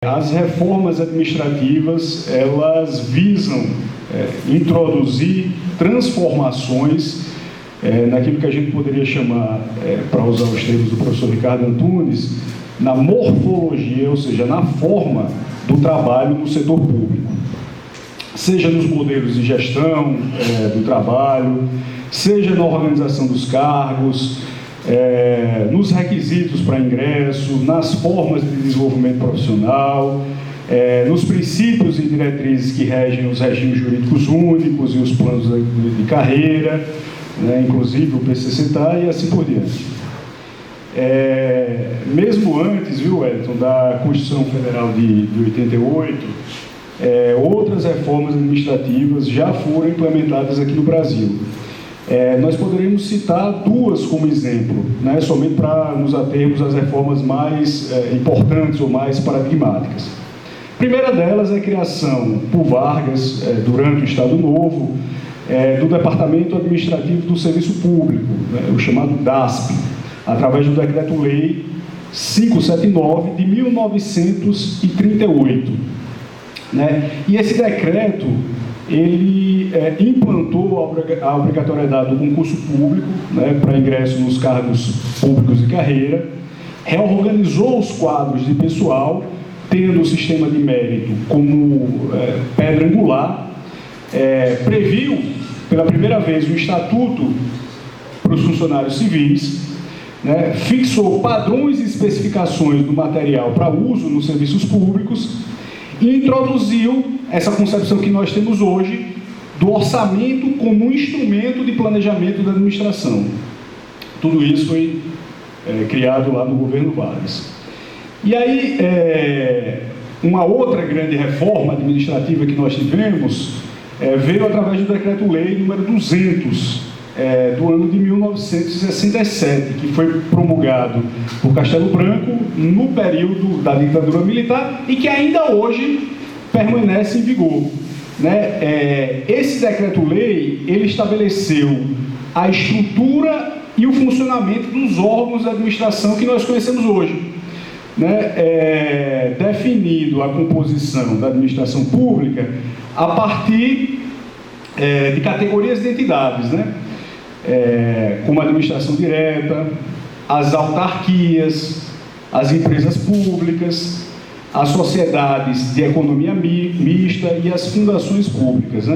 As reformas administrativas, elas visam introduzir transformações naquilo que a gente poderia chamar, para usar os termos do professor Ricardo Antunes, na morfologia, ou seja, na forma do trabalho no setor público. Seja nos modelos de gestão do trabalho, seja na organização dos cargos, nos requisitos para ingresso, nas formas de desenvolvimento profissional, nos princípios e diretrizes que regem os regimes jurídicos únicos e os planos de carreira, inclusive o PCCTA e assim por diante. Mesmo antes, viu, Wellington, da Constituição Federal de 88, outras reformas administrativas já foram implementadas aqui no Brasil. Nós poderíamos citar duas como exemplo, somente para nos atermos às reformas mais importantes ou mais paradigmáticas. A primeira delas é a criação, por Vargas, durante o Estado Novo, do Departamento Administrativo do Serviço Público, o chamado DASP, através do Decreto-Lei 579 de 1938. E esse decreto, ele implantou a obrigatoriedade do concurso público para ingresso nos cargos públicos de carreira, reorganizou os quadros de pessoal, tendo o sistema de mérito como pedra angular, previu pela primeira vez o estatuto para os funcionários civis, fixou padrões e especificações do material para uso nos serviços públicos e introduziu essa concepção que nós temos hoje do orçamento como um instrumento de planejamento da administração. Tudo isso foi criado lá no governo Vargas. E aí, uma outra grande reforma administrativa que nós tivemos veio através do Decreto-Lei número 200, do ano de 1967, que foi promulgado por Castelo Branco no período da ditadura militar e que ainda hoje permanece em vigor. Esse decreto-lei, ele estabeleceu a estrutura e o funcionamento dos órgãos da administração que nós conhecemos hoje, definindo a composição da administração pública a partir de categorias de entidades, como a administração direta, as autarquias, as empresas públicas, as sociedades de economia mista e as fundações públicas.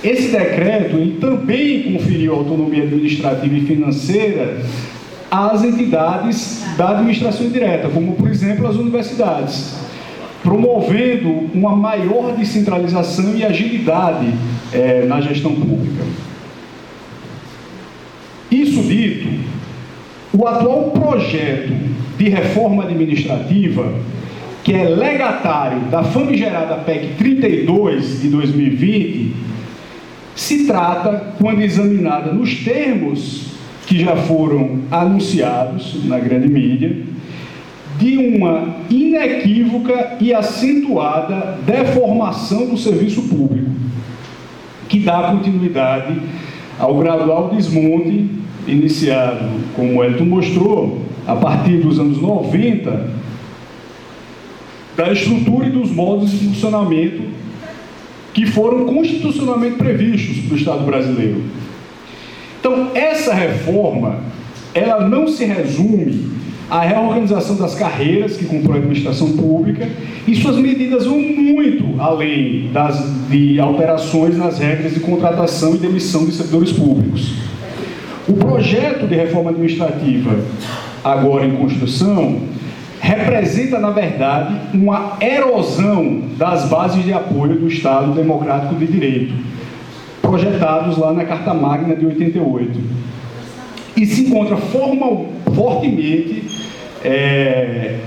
Esse decreto, ele também conferiu autonomia administrativa e financeira às entidades da administração indireta, como, por exemplo, as universidades, promovendo uma maior descentralização e agilidade na gestão pública. Isso dito, o atual projeto de reforma administrativa, que é legatário da famigerada PEC 32 de 2020, se trata, quando examinada nos termos que já foram anunciados na grande mídia, de uma inequívoca e acentuada deformação do serviço público, que dá continuidade ao gradual desmonte iniciado, como o Wellington mostrou, a partir dos anos 90, da estrutura e dos modos de funcionamento que foram constitucionalmente previstos para o Estado brasileiro. Então, essa reforma, ela não se resume à reorganização das carreiras que compõem a administração pública, e suas medidas vão muito além de alterações nas regras de contratação e demissão de servidores públicos. O projeto de reforma administrativa, agora em construção, representa, na verdade, uma erosão das bases de apoio do Estado Democrático de Direito, projetados lá na Carta Magna de 88, e se encontra fortemente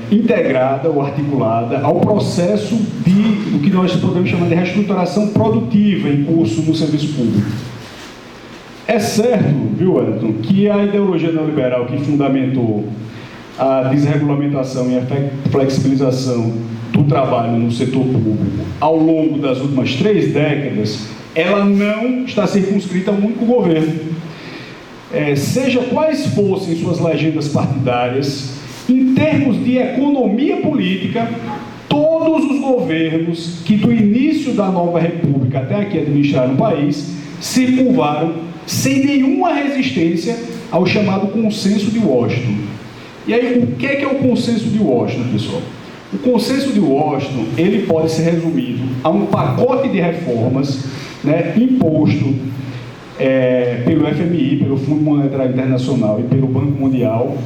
integrada ou articulada ao processo do que nós podemos chamar de reestruturação produtiva em curso no serviço público. É certo, viu, Wellington, que a ideologia neoliberal que fundamentou a desregulamentação e a flexibilização do trabalho no setor público ao longo das últimas 3 décadas, ela não está circunscrita a um único governo. Seja quais fossem suas legendas partidárias, em termos de economia política, todos os governos que do início da nova república até aqui administraram o país se curvaram sem nenhuma resistência ao chamado consenso de Washington. E aí, o que é o consenso de Washington, pessoal? O consenso de Washington, ele pode ser resumido a um pacote de reformas, né, imposto pelo FMI, pelo Fundo Monetário Internacional e pelo Banco Mundial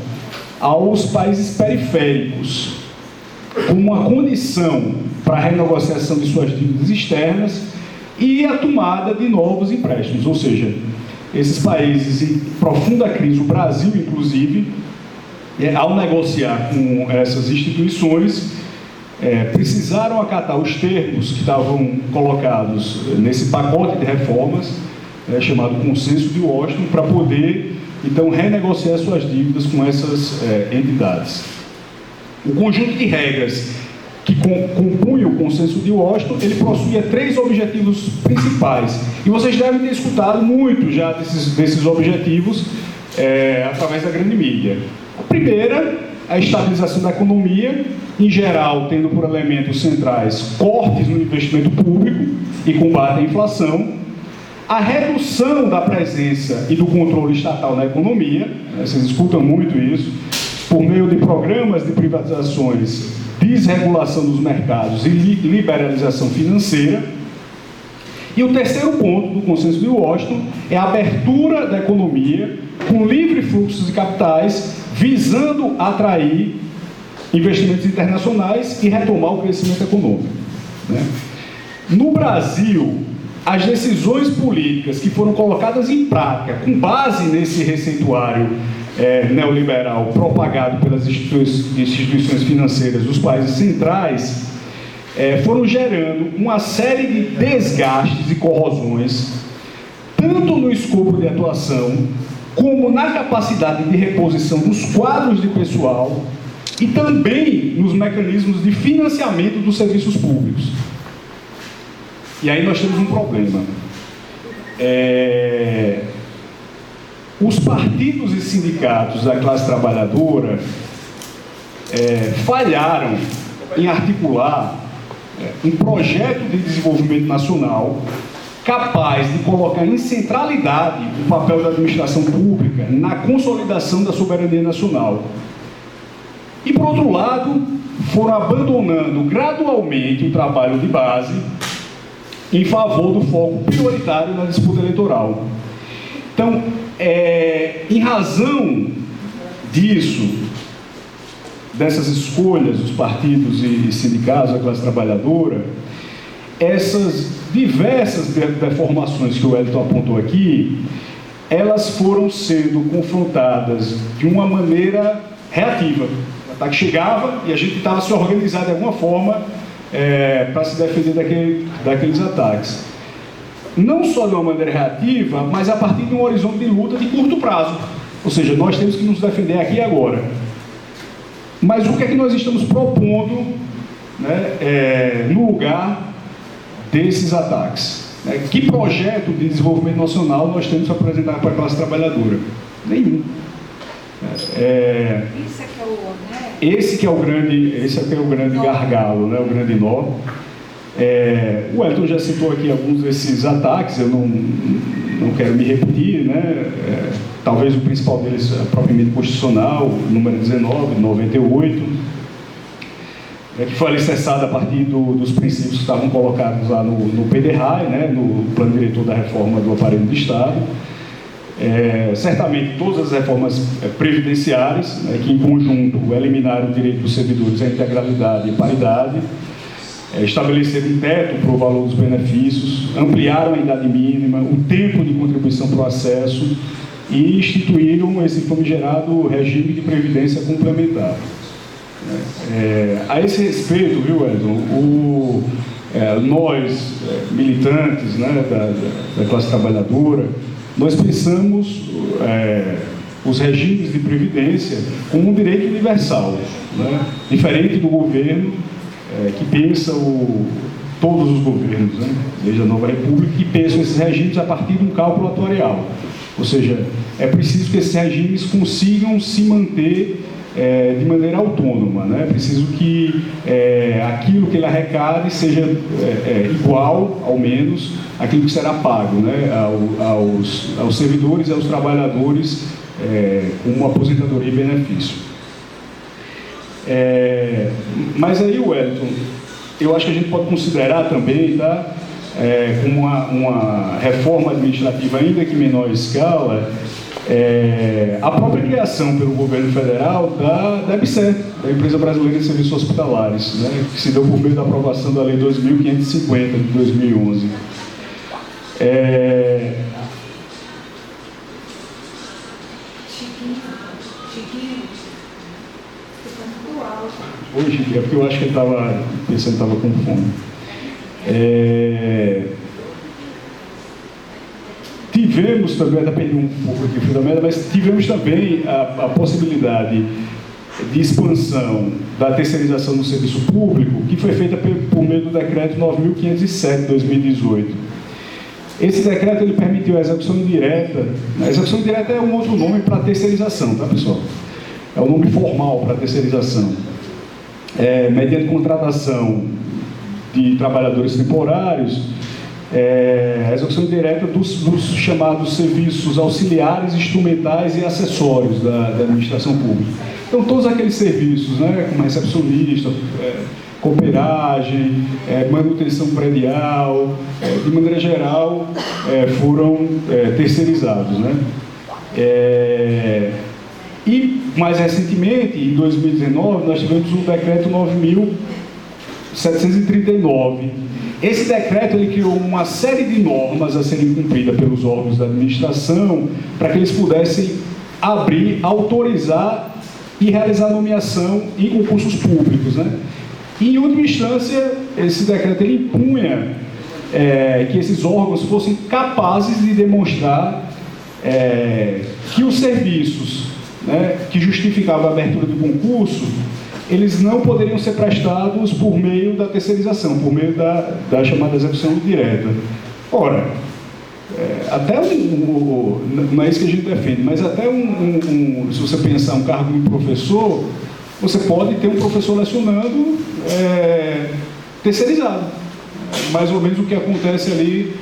aos países periféricos, como uma condição para a renegociação de suas dívidas externas e a tomada de novos empréstimos. Ou seja, esses países em profunda crise, o Brasil inclusive, ao negociar com essas instituições, precisaram acatar os termos que estavam colocados nesse pacote de reformas, chamado Consenso de Washington, para poder, então, renegociar suas dívidas com essas entidades. O conjunto de regras que compunha o Consenso de Washington, ele possuía 3 objetivos principais. E vocês devem ter escutado muito já desses objetivos através da grande mídia. A primeira, a estabilização da economia, em geral, tendo por elementos centrais cortes no investimento público e combate à inflação, a redução da presença e do controle estatal na economia, vocês escutam muito isso, por meio de programas de privatizações, desregulação dos mercados e liberalização financeira. E o terceiro ponto do Consenso de Washington é a abertura da economia com livre fluxo de capitais, visando atrair investimentos internacionais e retomar o crescimento econômico, né? No Brasil, as decisões políticas que foram colocadas em prática com base nesse receituário neoliberal propagado pelas instituições financeiras dos países centrais foram gerando uma série de desgastes e corrosões, tanto no escopo de atuação, como na capacidade de reposição dos quadros de pessoal e também nos mecanismos de financiamento dos serviços públicos. E aí nós temos um problema. Os partidos e sindicatos da classe trabalhadora falharam em articular um projeto de desenvolvimento nacional capaz de colocar em centralidade o papel da administração pública na consolidação da soberania nacional. E, por outro lado, foram abandonando gradualmente o trabalho de base em favor do foco prioritário na disputa eleitoral. Então, em razão disso, dessas escolhas dos partidos e sindicatos da classe trabalhadora, essas diversas deformações que o Wellington apontou aqui, elas foram sendo confrontadas de uma maneira reativa. O ataque chegava e a gente estava se organizando de alguma forma para se defender daqueles ataques. Não só de uma maneira reativa, mas a partir de um horizonte de luta de curto prazo. Ou seja, nós temos que nos defender aqui e agora. Mas o que é que nós estamos propondo, né, no lugar desses ataques? Que projeto de desenvolvimento nacional nós temos para apresentar para a classe trabalhadora? Nenhum. Esse é o grande gargalo, né, o grande nó. O Wellington já citou aqui alguns desses ataques, eu não quero me repetir, né? Talvez o principal deles é propriamente constitucional, o número 19, de 98, que foi alicerçado a partir dos princípios que estavam colocados lá no PDRAE, né, no Plano Diretor da Reforma do Aparelho do Estado. Certamente todas as reformas previdenciárias, né, que em conjunto eliminaram o direito dos servidores à integralidade e paridade, estabeleceram um teto para o valor dos benefícios, ampliaram a idade mínima, o tempo de contribuição para o acesso e instituíram esse famigerado regime de previdência complementar. A esse respeito, viu, Edson, nós, militantes, né, da classe trabalhadora, nós pensamos os regimes de previdência como um direito universal, né, diferente do governo que pensa todos os governos, né, desde a nova república, que pensam esses regimes a partir de um cálculo atuarial. Ou seja, é preciso que esses regimes consigam se manter de maneira autônoma, né? É preciso que aquilo que ele arrecade seja igual, ao menos, àquilo que será pago, né? aos servidores e aos trabalhadores, como aposentadoria e benefício. Mas aí, Wellington, eu acho que a gente pode considerar também, tá, como uma reforma administrativa, ainda que em menor escala, a própria criação pelo governo federal da EBSER, da Empresa Brasileira de Serviços Hospitalares, né, que se deu por meio da aprovação da Lei 2550 de 2011. Hoje, é porque eu acho que ele estava pensando que estava com fome. Tivemos também, até perdi um pouco aqui o fio da meada, mas tivemos também a possibilidade de expansão da terceirização do serviço público, que foi feita por meio do decreto 9.507 de 2018. Esse decreto ele permitiu a execução indireta. A execução indireta é um outro nome para terceirização, tá, pessoal? É o nome formal para terceirização. Mediante contratação de trabalhadores temporários, a execução indireta dos chamados serviços auxiliares, instrumentais e acessórios da administração pública. Então, todos aqueles serviços, né, como recepcionista, cooperagem, manutenção predial, de maneira geral, foram terceirizados, né? E, mais recentemente, em 2019, nós tivemos o decreto 9.739. Esse decreto ele criou uma série de normas a serem cumpridas pelos órgãos da administração para que eles pudessem abrir, autorizar e realizar nomeação em concursos públicos, né? E, em última instância, esse decreto ele impunha que esses órgãos fossem capazes de demonstrar que os serviços, né, que justificavam a abertura do concurso, eles não poderiam ser prestados por meio da terceirização, por meio da chamada execução direta. Ora, até não é isso que a gente defende, mas até se você pensar um cargo de professor, você pode ter um professor lecionando terceirizado. Mais ou menos o que acontece ali,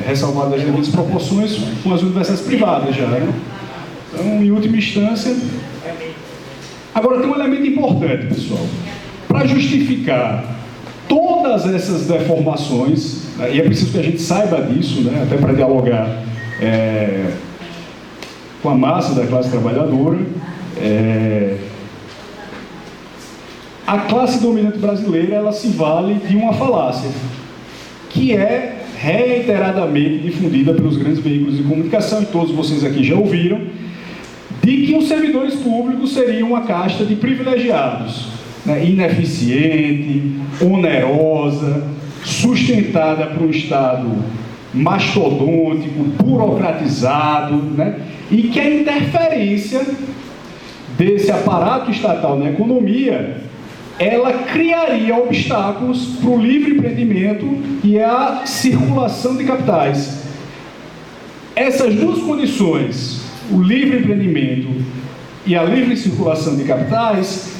ressalvado as devidas proporções, com as universidades privadas já, né? Então, em última instância... Agora, tem um elemento importante, pessoal. Para justificar todas essas deformações, né, e é preciso que a gente saiba disso, né, até para dialogar com a massa da classe trabalhadora, a classe dominante brasileira, ela se vale de uma falácia, que é reiteradamente difundida pelos grandes veículos de comunicação, e todos vocês aqui já ouviram, de que os servidores públicos seriam uma casta de privilegiados, né, ineficiente, onerosa, sustentada por um Estado mastodôntico, burocratizado, né, e que a interferência desse aparato estatal na economia, ela criaria obstáculos para o livre empreendimento e a circulação de capitais. Essas duas condições, o livre empreendimento e a livre circulação de capitais,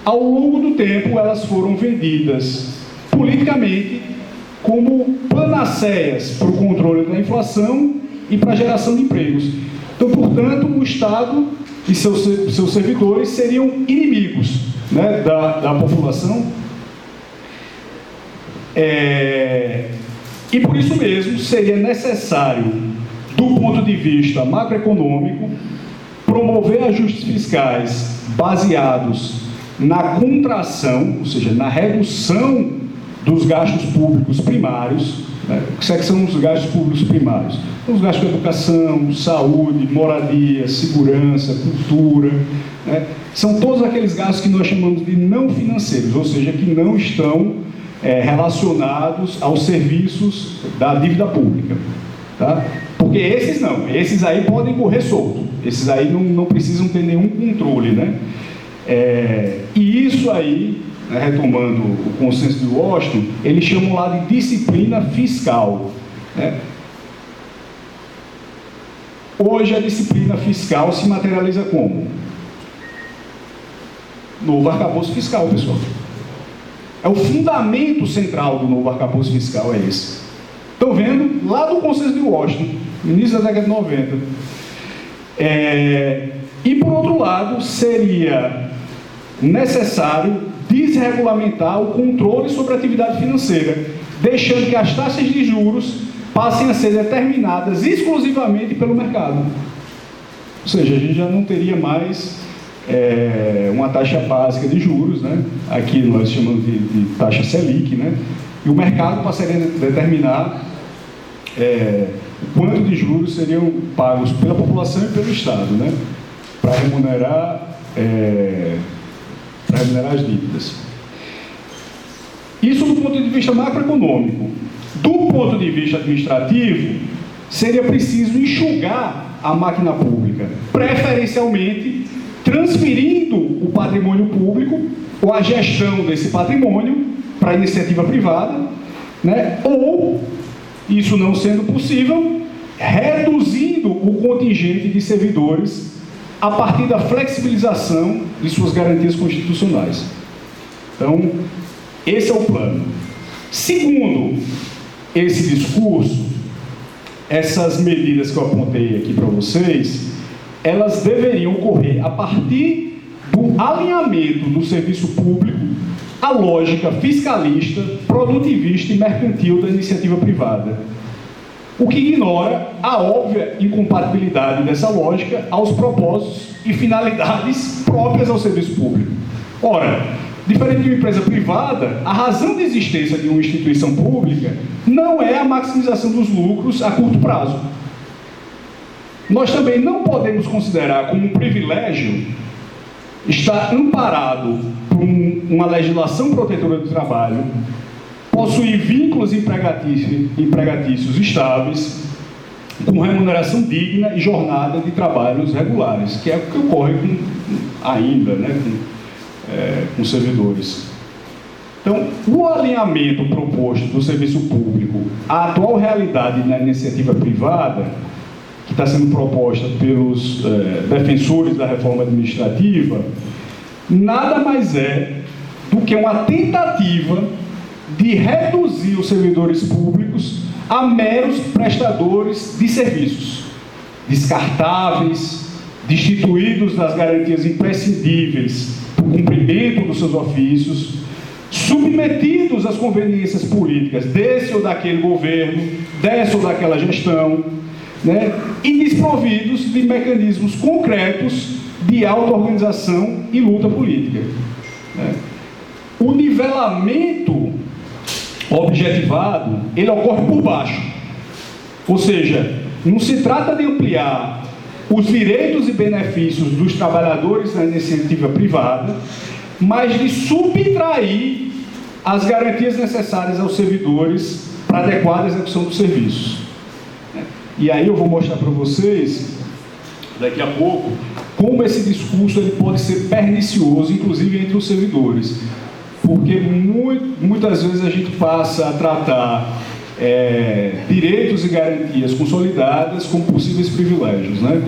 ao longo do tempo elas foram vendidas politicamente como panaceias para o controle da inflação e para a geração de empregos. Então, portanto, o Estado e seus servidores seriam inimigos, né, da população. E por isso mesmo seria necessário, do ponto de vista macroeconômico, promover ajustes fiscais baseados na contração, ou seja, na redução dos gastos públicos primários. Né? O que são os gastos públicos primários? Os gastos de educação, saúde, moradia, segurança, cultura, né? São todos aqueles gastos que nós chamamos de não financeiros, ou seja, que não estão relacionados aos serviços da dívida pública. Tá? Porque esses não, esses aí podem correr solto, esses aí não precisam ter nenhum controle, né? E isso aí, né, retomando o consenso de Washington, eles chamam lá de disciplina fiscal, né? Hoje a disciplina fiscal se materializa como? Novo arcabouço fiscal, pessoal. É o fundamento central do novo arcabouço fiscal, é esse. Estão vendo? Lá do Consenso de Washington, início da década de 90. E, por outro lado, seria necessário desregulamentar o controle sobre a atividade financeira, deixando que as taxas de juros passem a ser determinadas exclusivamente pelo mercado. Ou seja, a gente já não teria mais uma taxa básica de juros, né? Aqui nós chamamos de taxa Selic, né? E o mercado passaria a determinar o quanto de juros seriam pagos pela população e pelo Estado, né? Para remunerar as dívidas. Isso do ponto de vista macroeconômico. Do ponto de vista administrativo, seria preciso enxugar a máquina pública, preferencialmente transferindo o patrimônio público ou a gestão desse patrimônio para a iniciativa privada, né? Ou, isso não sendo possível, reduzindo o contingente de servidores a partir da flexibilização de suas garantias constitucionais. Então, esse é o plano. Segundo esse discurso, essas medidas que eu apontei aqui para vocês, elas deveriam ocorrer a partir do alinhamento do serviço público à lógica fiscalista, produtivista e mercantil da iniciativa privada, o que ignora a óbvia incompatibilidade dessa lógica aos propósitos e finalidades próprias ao serviço público. Ora, diferente de uma empresa privada, a razão de existência de uma instituição pública não é a maximização dos lucros a curto prazo. Nós também não podemos considerar como um privilégio estar amparado por uma legislação protetora do trabalho, possuir vínculos empregatícios estáveis, com remuneração digna e jornada de trabalhos regulares, que é o que ocorre ainda, né, com servidores. Então, o alinhamento proposto do serviço público à atual realidade na iniciativa privada, que está sendo proposta pelos defensores da reforma administrativa, nada mais é do que uma tentativa de reduzir os servidores públicos a meros prestadores de serviços, descartáveis, destituídos das garantias imprescindíveis para o cumprimento dos seus ofícios, submetidos às conveniências políticas desse ou daquele governo, dessa ou daquela gestão, né? E desprovidos de mecanismos concretos de auto-organização e luta política, né? O nivelamento objetivado, ele ocorre por baixo, ou seja, não se trata de ampliar os direitos e benefícios dos trabalhadores na iniciativa privada, mas de subtrair as garantias necessárias aos servidores para a adequada execução dos serviços. E aí eu vou mostrar para vocês, daqui a pouco, como esse discurso ele pode ser pernicioso, inclusive entre os servidores. Porque muitas vezes a gente passa a tratar direitos e garantias consolidadas como possíveis privilégios, né?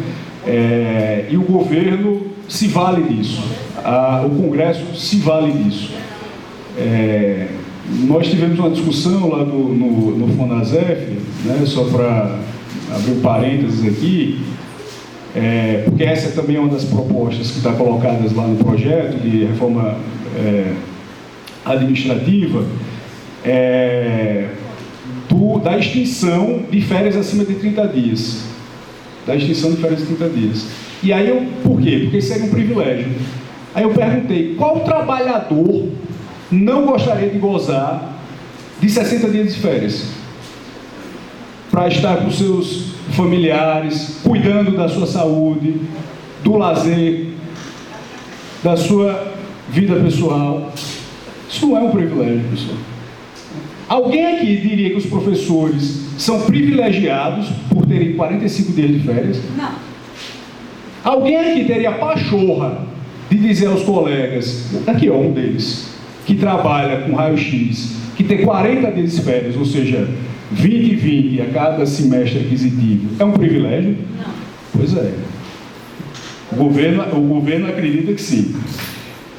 E o governo se vale disso, o Congresso se vale disso. Nós tivemos uma discussão lá no FONASEF, né, só para abrir um parênteses aqui, porque essa também é uma das propostas que está colocadas lá no projeto de reforma administrativa, da extinção de férias acima de 30 dias. Da extinção de férias de 30 dias. E aí, por quê? Porque isso seria um privilégio. Aí eu perguntei, qual trabalhador não gostaria de gozar de 60 dias de férias? Para estar com seus familiares, cuidando da sua saúde, do lazer, da sua vida pessoal. Isso não é um privilégio, pessoal. Alguém aqui diria que os professores são privilegiados por terem 45 dias de férias? Não. Alguém aqui teria a pachorra de dizer aos colegas, aqui ó, um deles, que trabalha com raio-x, que tem 40 dias de férias, ou seja, 20 e 20 a cada semestre aquisitivo, é um privilégio? Não. Pois é. O governo acredita que sim.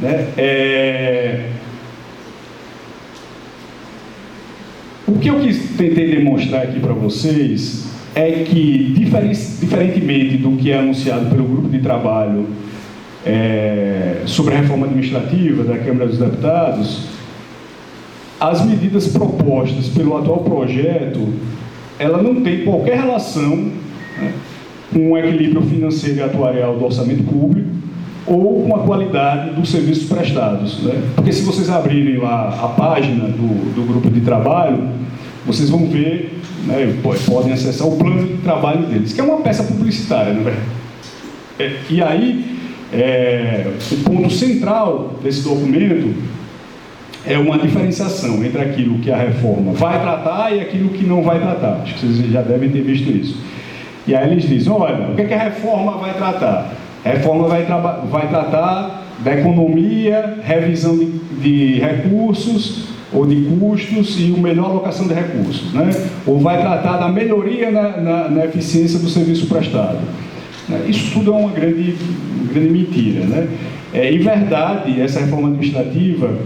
né? O que eu tentei demonstrar aqui para vocês é que, diferentemente do que é anunciado pelo grupo de trabalho sobre a reforma administrativa da Câmara dos Deputados, as medidas propostas pelo atual projeto, ela não tem qualquer relação, né, com o equilíbrio financeiro e atuarial do orçamento público ou com a qualidade dos serviços prestados, né? Porque se vocês abrirem lá a página do grupo de trabalho, vocês vão ver, né, podem acessar o plano de trabalho deles, que é uma peça publicitária, não é? E aí, o ponto central desse documento é uma diferenciação entre aquilo que a reforma vai tratar e aquilo que não vai tratar. Acho que vocês já devem ter visto isso. E aí eles dizem, olha, o que a reforma vai tratar? A reforma vai tratar da economia, revisão de recursos ou de custos e uma melhor alocação de recursos, né? Ou vai tratar da melhoria na eficiência do serviço prestado. Isso tudo é uma grande mentira, né? Em verdade, essa reforma administrativa,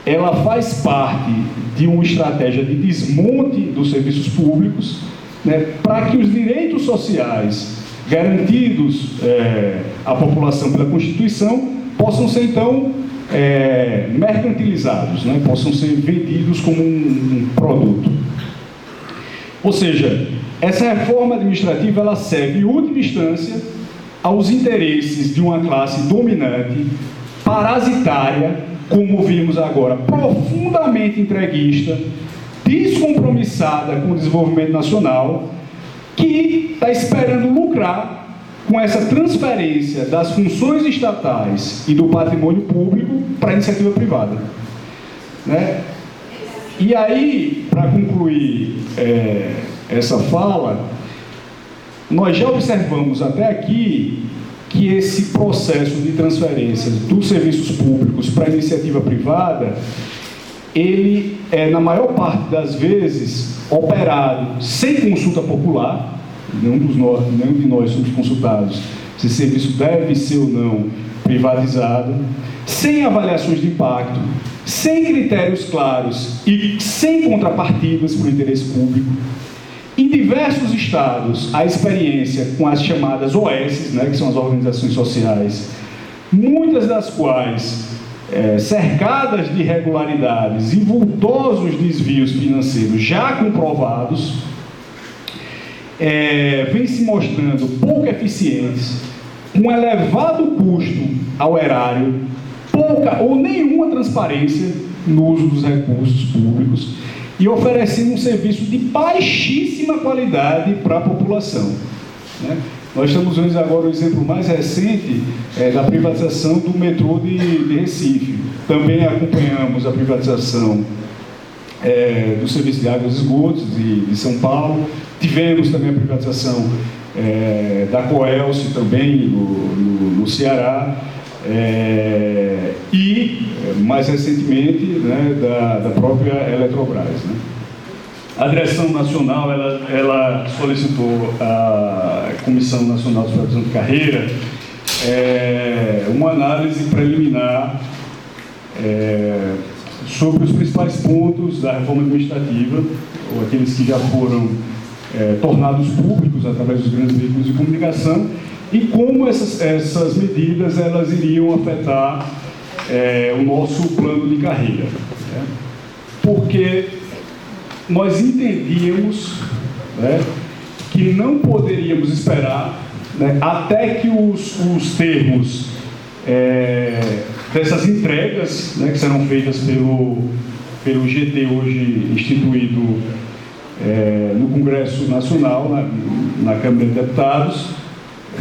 ela faz parte de uma estratégia de desmonte dos serviços públicos, né, para que os direitos sociais garantidos à população pela Constituição possam ser, então, mercantilizados, né, possam ser vendidos como um produto. Ou seja, essa reforma administrativa, ela serve, em última instância, aos interesses de uma classe dominante, parasitária, como vimos agora, profundamente entreguista, descompromissada com o desenvolvimento nacional, que está esperando lucrar com essa transferência das funções estatais e do patrimônio público para a iniciativa privada, né? E aí, para concluir essa fala, nós já observamos até aqui que esse processo de transferência dos serviços públicos para a iniciativa privada, ele é, na maior parte das vezes, operado sem consulta popular. Nenhum de nós somos consultados se esse serviço deve ser ou não privatizado, sem avaliações de impacto, sem critérios claros e sem contrapartidas para o interesse público. Em diversos estados, a experiência com as chamadas OS, né, que são as organizações sociais, muitas das quais cercadas de irregularidades e vultosos desvios financeiros já comprovados, vêm se mostrando pouco eficientes, com elevado custo ao erário, pouca ou nenhuma transparência no uso dos recursos públicos e oferecendo um serviço de baixíssima qualidade para a população, né? Nós estamos vendo agora o exemplo mais recente da privatização do metrô de Recife. Também acompanhamos a privatização do serviço de águas e esgotos de São Paulo. Tivemos também a privatização da Coelce, também no Ceará. E, mais recentemente, né, da própria Eletrobras, né? A direção nacional, ela solicitou à Comissão Nacional de Supervisão de Carreira uma análise preliminar sobre os principais pontos da reforma administrativa, ou aqueles que já foram tornados públicos através dos grandes veículos de comunicação, e como essas medidas elas iriam afetar o nosso plano de carreira, né? Porque nós entendíamos, né, que não poderíamos esperar, né, até que os termos dessas entregas, né, que serão feitas pelo GT hoje instituído no Congresso Nacional, na Câmara de Deputados,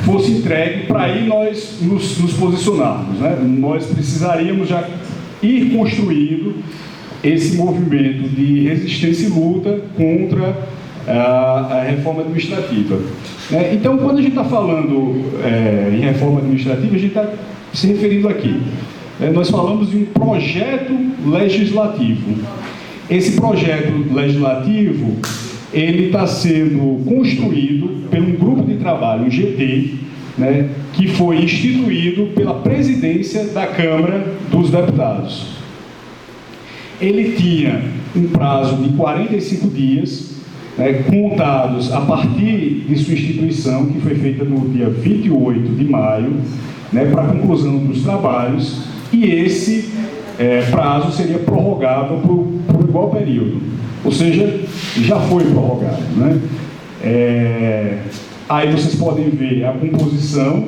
fosse entregue para aí nós nos posicionarmos, né? Nós precisaríamos já ir construindo esse movimento de resistência e luta contra a reforma administrativa, né? Então, quando a gente está falando em reforma administrativa, a gente está se referindo aqui. Nós falamos de um projeto legislativo. Esse projeto legislativo, ele está sendo construído por um grupo de trabalho, um GT, né, que foi instituído pela presidência da Câmara dos Deputados. Ele tinha um prazo de 45 dias, contados a partir de sua instituição, que foi feita no dia 28 de maio, para a conclusão dos trabalhos, e esse prazo seria prorrogável por igual período, ou seja, já foi prorrogado. Aí vocês podem ver a composição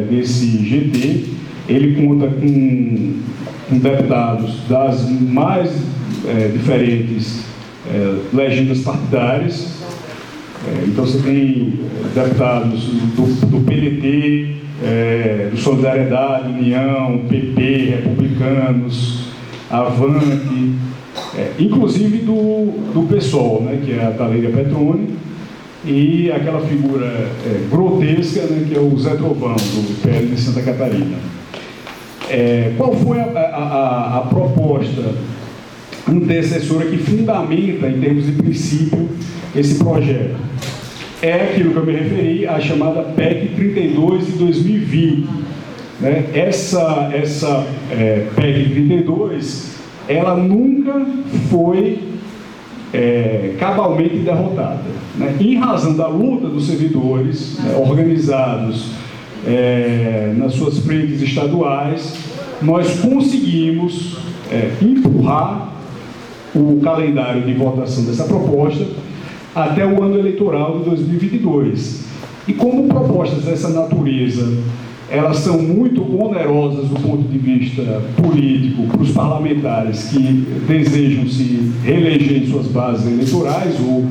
desse GT. Ele conta com deputados das mais diferentes legendas partidárias. Então você tem deputados do PDT, do Solidariedade, União, PP, Republicanos, Avante, inclusive do PSOL, que é a Thalia Petroni, e aquela figura grotesca, que é o Zé Trovão, do PL de Santa Catarina. Qual foi a proposta antecessora que fundamenta, em termos de princípio, esse projeto? É aquilo que eu me referi, a chamada PEC 32 de 2020. Essa PEC 32, ela nunca foi cabalmente derrotada. Em razão da luta dos servidores organizados nas suas frentes estaduais, nós conseguimos empurrar o calendário de votação dessa proposta até o ano eleitoral de 2022. E como propostas dessa natureza, elas são muito onerosas do ponto de vista político para os parlamentares que desejam se reeleger em suas bases eleitorais ou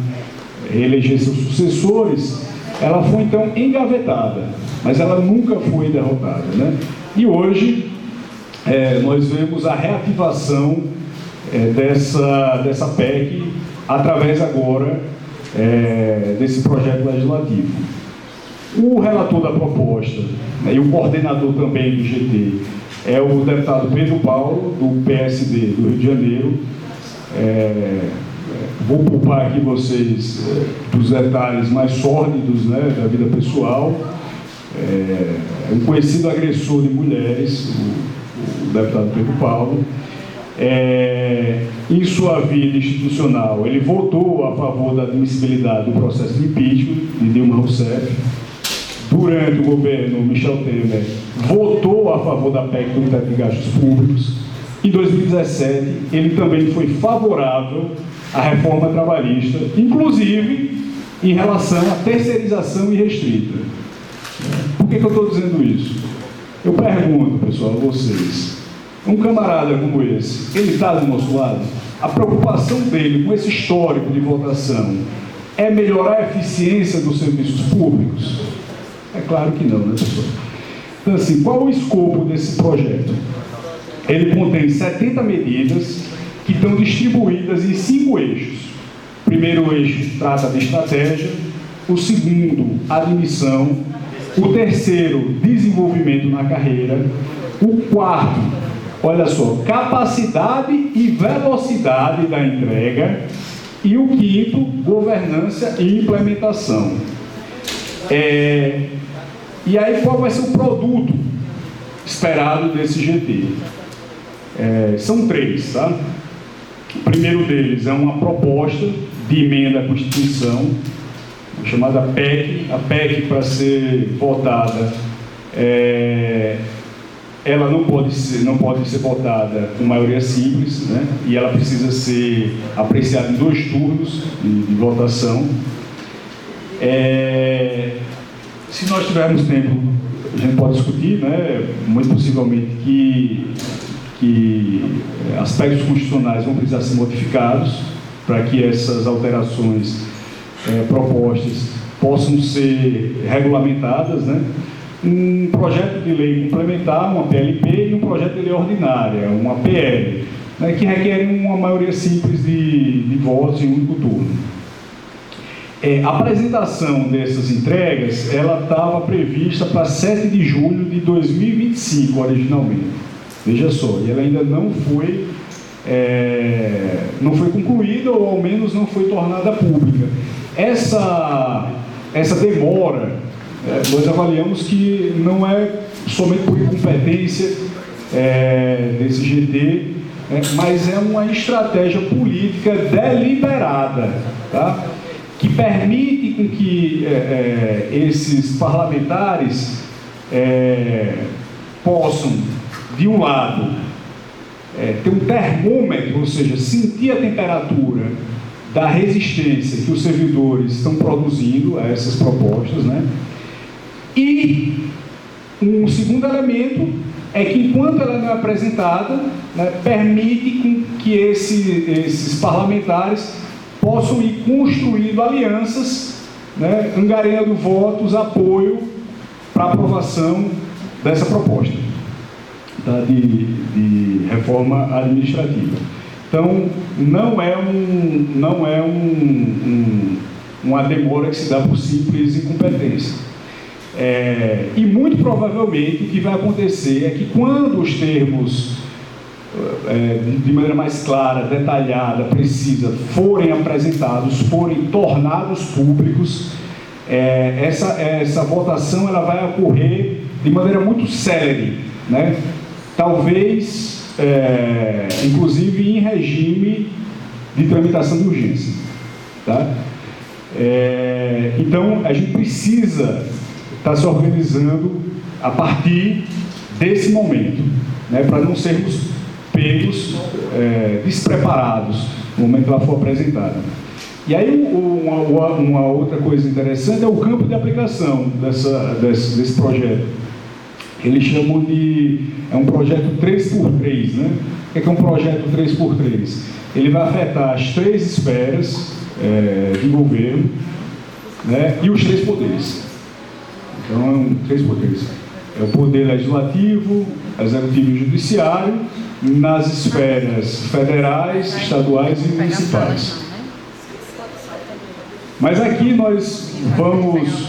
reeleger seus sucessores, ela foi então engavetada, mas ela nunca foi derrotada. E hoje nós vemos a reativação dessa PEC através agora desse projeto legislativo. O relator da proposta e o coordenador também do GT é o deputado Pedro Paulo, do PSD do Rio de Janeiro. Vou poupar aqui vocês dos detalhes mais sórdidos da vida pessoal. Um conhecido agressor de mulheres, o deputado Pedro Paulo. Em sua vida institucional, ele votou a favor da admissibilidade do processo de impeachment de Dilma Rousseff. Durante o governo Michel Temer, votou a favor da PEC do teto de gastos públicos. Em 2017, ele também foi favorável à reforma trabalhista, inclusive em relação à terceirização irrestrita. Por que eu estou dizendo isso? Eu pergunto, pessoal, a vocês, um camarada como esse, ele está do nosso lado? A preocupação dele com esse histórico de votação é melhorar a eficiência dos serviços públicos? É claro que não, pessoal? Então, assim, qual o escopo desse projeto? Ele contém 70 medidas que estão distribuídas em 5 eixos. O primeiro eixo trata de estratégia, o segundo, admissão, o terceiro, desenvolvimento na carreira, o quarto, olha só, capacidade e velocidade da entrega, e o quinto, governança e implementação. E aí, qual vai ser o produto esperado desse GT? São 3, tá? O primeiro deles é uma proposta de emenda à Constituição, chamada PEC. A PEC, para ser votada, ela não pode ser votada com maioria simples, e ela precisa ser apreciada em 2 turnos de votação. Se nós tivermos tempo, a gente pode discutir, muito possivelmente que aspectos constitucionais vão precisar ser modificados para que essas alterações propostas possam ser regulamentadas, um projeto de lei complementar, uma PLP, e um projeto de lei ordinária, uma PL, que requerem uma maioria simples de votos em um único turno. A apresentação dessas entregas, ela estava prevista para 7 de julho de 2025, originalmente. Veja só, e ela ainda não foi concluída, ou ao menos não foi tornada pública. Essa demora nós avaliamos que não é somente por incompetência desse GT, mas é uma estratégia política deliberada, tá? Que permite com que esses parlamentares possam, de um lado, ter um termômetro, ou seja, sentir a temperatura da resistência que os servidores estão produzindo a essas propostas, né? E um segundo elemento é que, enquanto ela não é apresentada, né, permite que esses parlamentares possam ir construindo alianças, né, angariando votos, apoio para a aprovação dessa proposta, tá, de reforma administrativa. Então, não é uma demora que se dá por simples incompetência. E muito provavelmente o que vai acontecer é que, quando os termos, de maneira mais clara, detalhada, precisa, forem apresentados, forem tornados públicos, essa votação ela vai ocorrer de maneira muito célere, né? Talvez, inclusive em regime de tramitação de urgência, tá? Então, a gente precisa estar se organizando a partir desse momento, né, para não sermos pegos despreparados no momento que ela for apresentada. E aí, uma outra coisa interessante é o campo de aplicação desse projeto. Eles chamam de... é um projeto 3x3, né? O que é um projeto 3x3? Ele vai afetar as 3 esferas de governo, né, e os 3 poderes. Então, 3x3. É o poder legislativo, executivo e judiciário, nas esferas federais, estaduais e municipais. Mas aqui nós vamos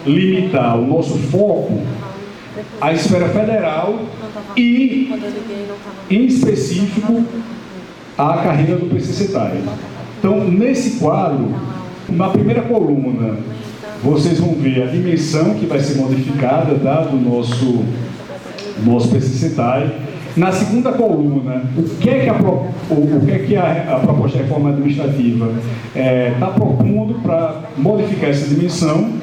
limitar o nosso foco à esfera federal e, em específico, à carreira do PCCetário. Então, nesse quadro, na primeira coluna, vocês vão ver a dimensão que vai ser modificada, tá, do nosso PCCetário. Na segunda coluna, o que é que a proposta de reforma administrativa está propondo para modificar essa dimensão,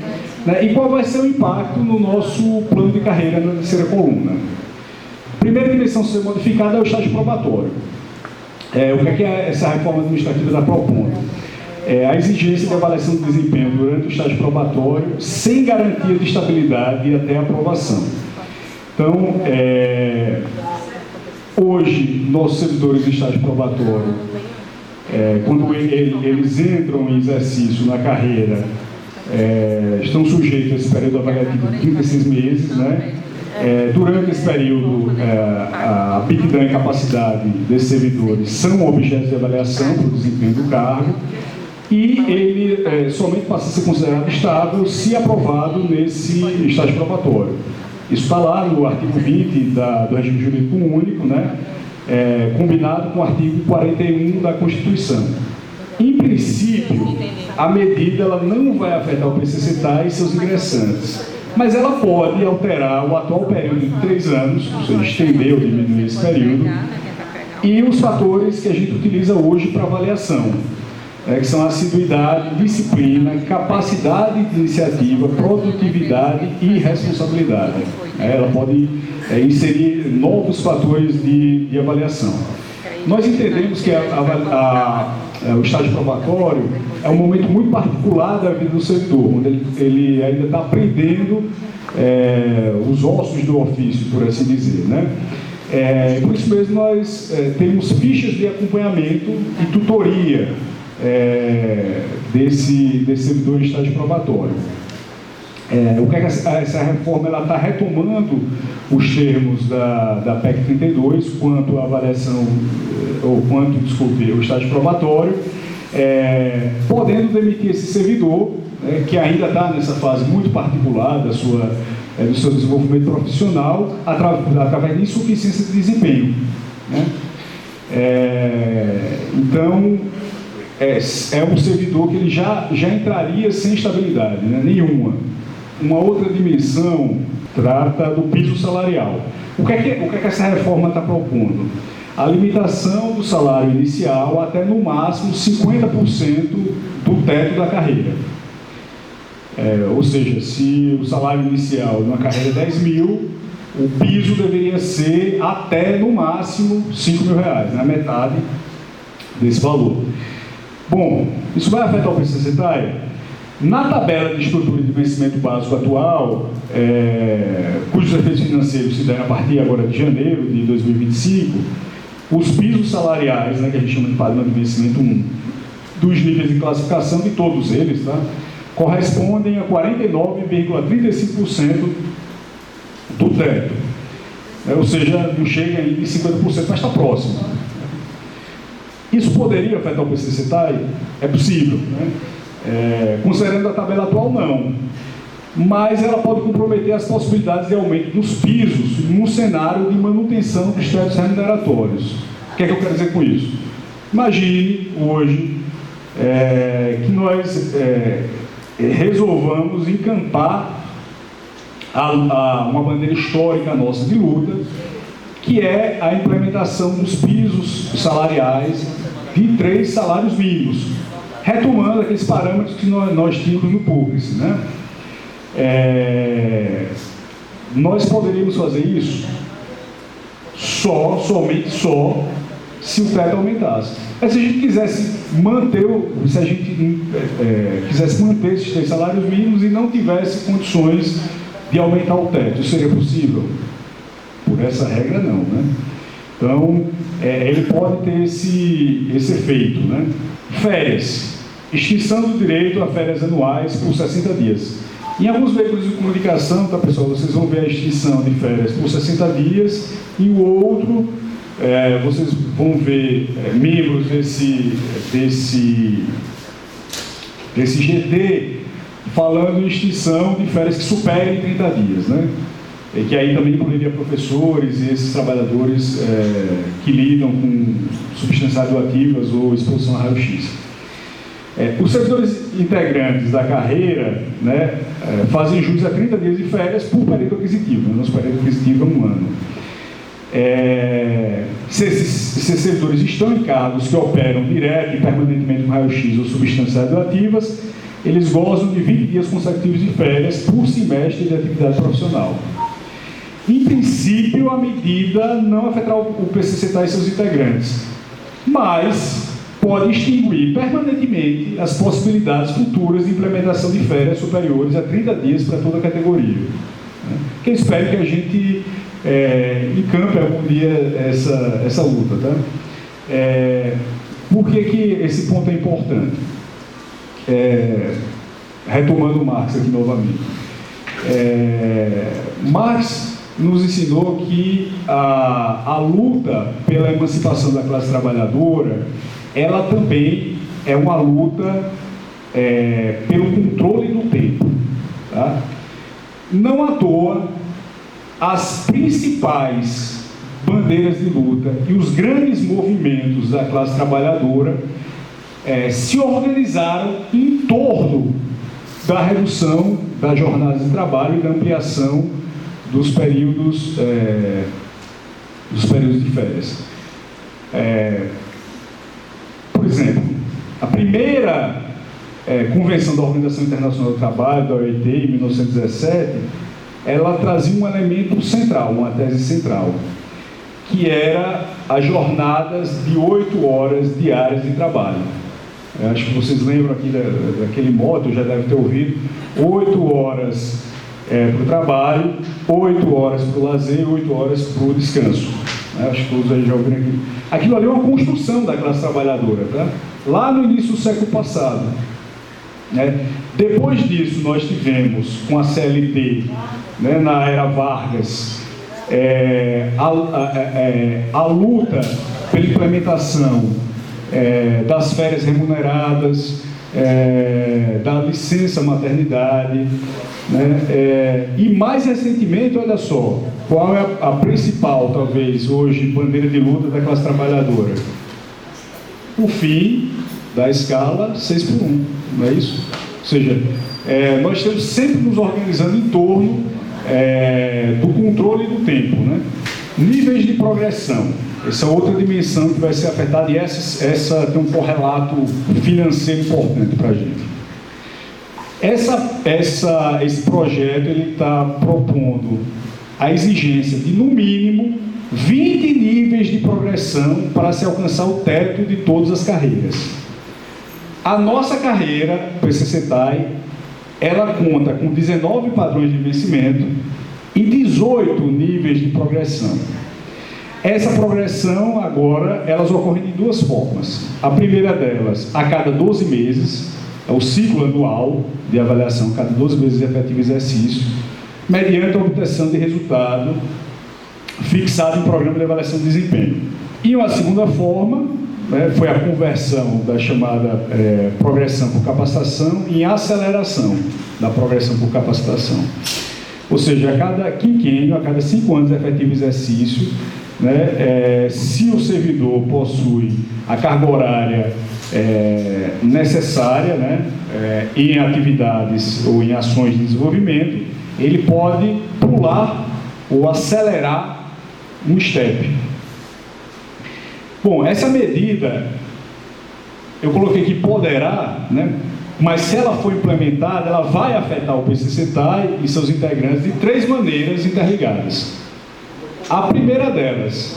né, e qual vai ser o impacto no nosso plano de carreira na terceira coluna. A primeira dimensão a ser modificada é o estágio probatório. O que é essa reforma administrativa está propondo? A exigência de avaliação de desempenho durante o estágio probatório, sem garantia de estabilidade e até aprovação. Então, hoje, nossos servidores de estágio probatório, quando eles entram em exercício na carreira, estão sujeitos a esse período avaliativo de 36 meses, né? Durante esse período, a aptidão e capacidade desses servidores são objetos de avaliação para o desempenho do cargo, e ele somente passa a ser considerado estável se aprovado nesse estágio probatório. Isso está lá no artigo 20 do regime jurídico único, né? Combinado com o artigo 41 da Constituição. Em princípio, a medida ela não vai afetar o PCCetário e seus ingressantes, mas ela pode alterar o atual período de 3 anos, ou seja, estender ou diminuir esse período, e os fatores que a gente utiliza hoje para avaliação, que são assiduidade, disciplina, capacidade de iniciativa, produtividade e responsabilidade. Ela pode inserir novos fatores de avaliação. Nós entendemos que o estágio probatório é um momento muito particular da vida do servidor, onde ele ainda está aprendendo os ossos do ofício, por assim dizer, né? Por isso mesmo nós temos fichas de acompanhamento e tutoria desse servidor em estágio probatório. O que essa reforma está retomando os termos da PEC 32 quanto à avaliação, o estágio probatório, podendo demitir esse servidor, que ainda está nessa fase muito particular do seu desenvolvimento profissional, através de insuficiência de desempenho, né? Então, é um servidor que ele já entraria sem estabilidade, né? Nenhuma. Uma outra dimensão trata do piso salarial. O que é que essa reforma está propondo? A limitação do salário inicial até, no máximo, 50% do teto da carreira. Ou seja, se o salário inicial de uma carreira é 10 mil, o piso deveria ser até, no máximo, 5 mil reais, né? Metade desse valor. Bom, isso vai afetar o PCCETAI? Na tabela de estrutura de vencimento básico atual, cujos efeitos financeiros se deram a partir agora de janeiro de 2025, os pisos salariais, né, que a gente chama de padrão de vencimento 1, dos níveis de classificação de todos eles, tá, correspondem a 49,35% do teto. Ou seja, não chega ainda em 50%, mas está próximo. Isso poderia afetar o PCCETAI? É possível, né? Considerando a tabela atual, não. Mas ela pode comprometer as possibilidades de aumento dos pisos num cenário de manutenção dos tetos remuneratórios. O que é que eu quero dizer com isso? Imagine hoje que nós resolvamos encampar uma bandeira histórica nossa de luta, que é a implementação dos pisos salariais de 3 salários mínimos, retomando aqueles parâmetros que nós tínhamos no PUCRIS, né? Nós poderíamos fazer isso somente se o teto aumentasse. Mas se a gente quisesse manter esses 3 salários mínimos e não tivesse condições de aumentar o teto, isso seria possível? Por essa regra, não, né? Então, ele pode ter esse efeito, né? Férias. Extinção do direito a férias anuais por 60 dias. Em alguns veículos de comunicação, tá, pessoal, vocês vão ver a extinção de férias por 60 dias, e o outro, vocês vão ver membros desse GT falando em extinção de férias que superem 30 dias, né? E que aí também incluiria professores e esses trabalhadores que lidam com substâncias radioativas ou exposição a raio-x. Os servidores integrantes da carreira, né, fazem jus a 30 dias de férias por período aquisitivo. Né? Nosso período aquisitivo é 1 ano. Se esses servidores estão em cargos que operam direto e permanentemente com raio-x ou substâncias radioativas, eles gozam de 20 dias consecutivos de férias por semestre de atividade profissional. Em princípio, a medida não afetará o PCCETAI e seus integrantes, mas pode extinguir permanentemente as possibilidades futuras de implementação de férias superiores a 30 dias para toda a categoria. Que eu espero que a gente encampe algum dia essa luta. Tá? Por que esse ponto é importante? Retomando Marx aqui novamente. Marx nos ensinou que a luta pela emancipação da classe trabalhadora, ela também é uma luta pelo controle do tempo. Tá? Não à toa, as principais bandeiras de luta e os grandes movimentos da classe trabalhadora se organizaram em torno da redução das jornadas de trabalho e da ampliação dos períodos de férias. Por exemplo, a primeira Convenção da Organização Internacional do Trabalho, da OIT, em 1917, ela trazia um elemento central, uma tese central, que era as jornadas de 8 horas diárias de trabalho. Eu acho que vocês lembram aqui daquele moto, já devem ter ouvido, 8 horas para o trabalho, 8 horas para o lazer, 8 horas para o descanso. Acho que todos aí já ouviram aqui. Aquilo ali é uma construção da classe trabalhadora, tá? Lá no início do século passado. Depois disso, nós tivemos, com a CLT, né, na era Vargas, a luta pela implementação das férias remuneradas, da licença maternidade, né? E mais recentemente, olha só, qual é a principal, talvez, hoje, bandeira de luta da classe trabalhadora? O fim da escala 6x1, não é isso? Ou seja, nós estamos sempre nos organizando em torno do controle do tempo, né? Níveis de progressão, essa é outra dimensão que vai ser afetada, e essa tem um correlato financeiro importante para a gente. Esse projeto está propondo a exigência de, no mínimo, 20 níveis de progressão para se alcançar o teto de todas as carreiras. A nossa carreira, o PCCETAI, ela conta com 19 padrões de vencimento e 18 níveis de progressão. Essa progressão, agora, elas ocorrem de duas formas. A primeira delas, a cada 12 meses, é o ciclo anual de avaliação, cada 12 meses de efetivo exercício, mediante a obtenção de resultado fixado em programa de avaliação de desempenho. E uma segunda forma, foi a conversão da chamada progressão por capacitação em aceleração da progressão por capacitação. Ou seja, a cada quinquênio, a cada 5 anos de efetivo exercício, se o servidor possui a carga horária necessária, em atividades ou em ações de desenvolvimento, ele pode pular ou acelerar um step. Bom, essa medida, eu coloquei que poderá, mas se ela for implementada, ela vai afetar o PCCETAI e seus integrantes de 3 maneiras interligadas. A primeira delas,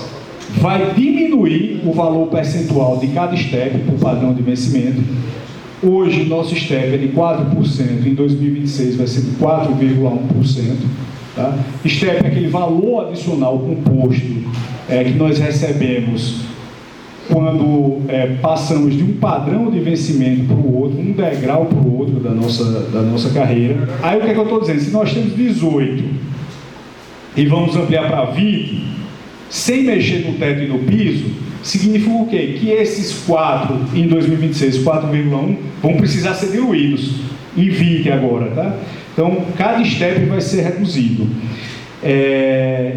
vai diminuir o valor percentual de cada step por padrão de vencimento. Hoje, nosso step é de 4%, em 2026 vai ser de 4,1%. Tá? Step é aquele valor adicional composto que nós recebemos quando passamos de um padrão de vencimento para o outro, um degrau para o outro da nossa carreira. Aí o que é que eu estou dizendo? Se nós temos 18 e vamos ampliar para 20, sem mexer no teto e no piso, significa o quê? Que esses 4 em 2026, 4,1, vão precisar ser diluídos em 20 agora, tá? Então, cada step vai ser reduzido.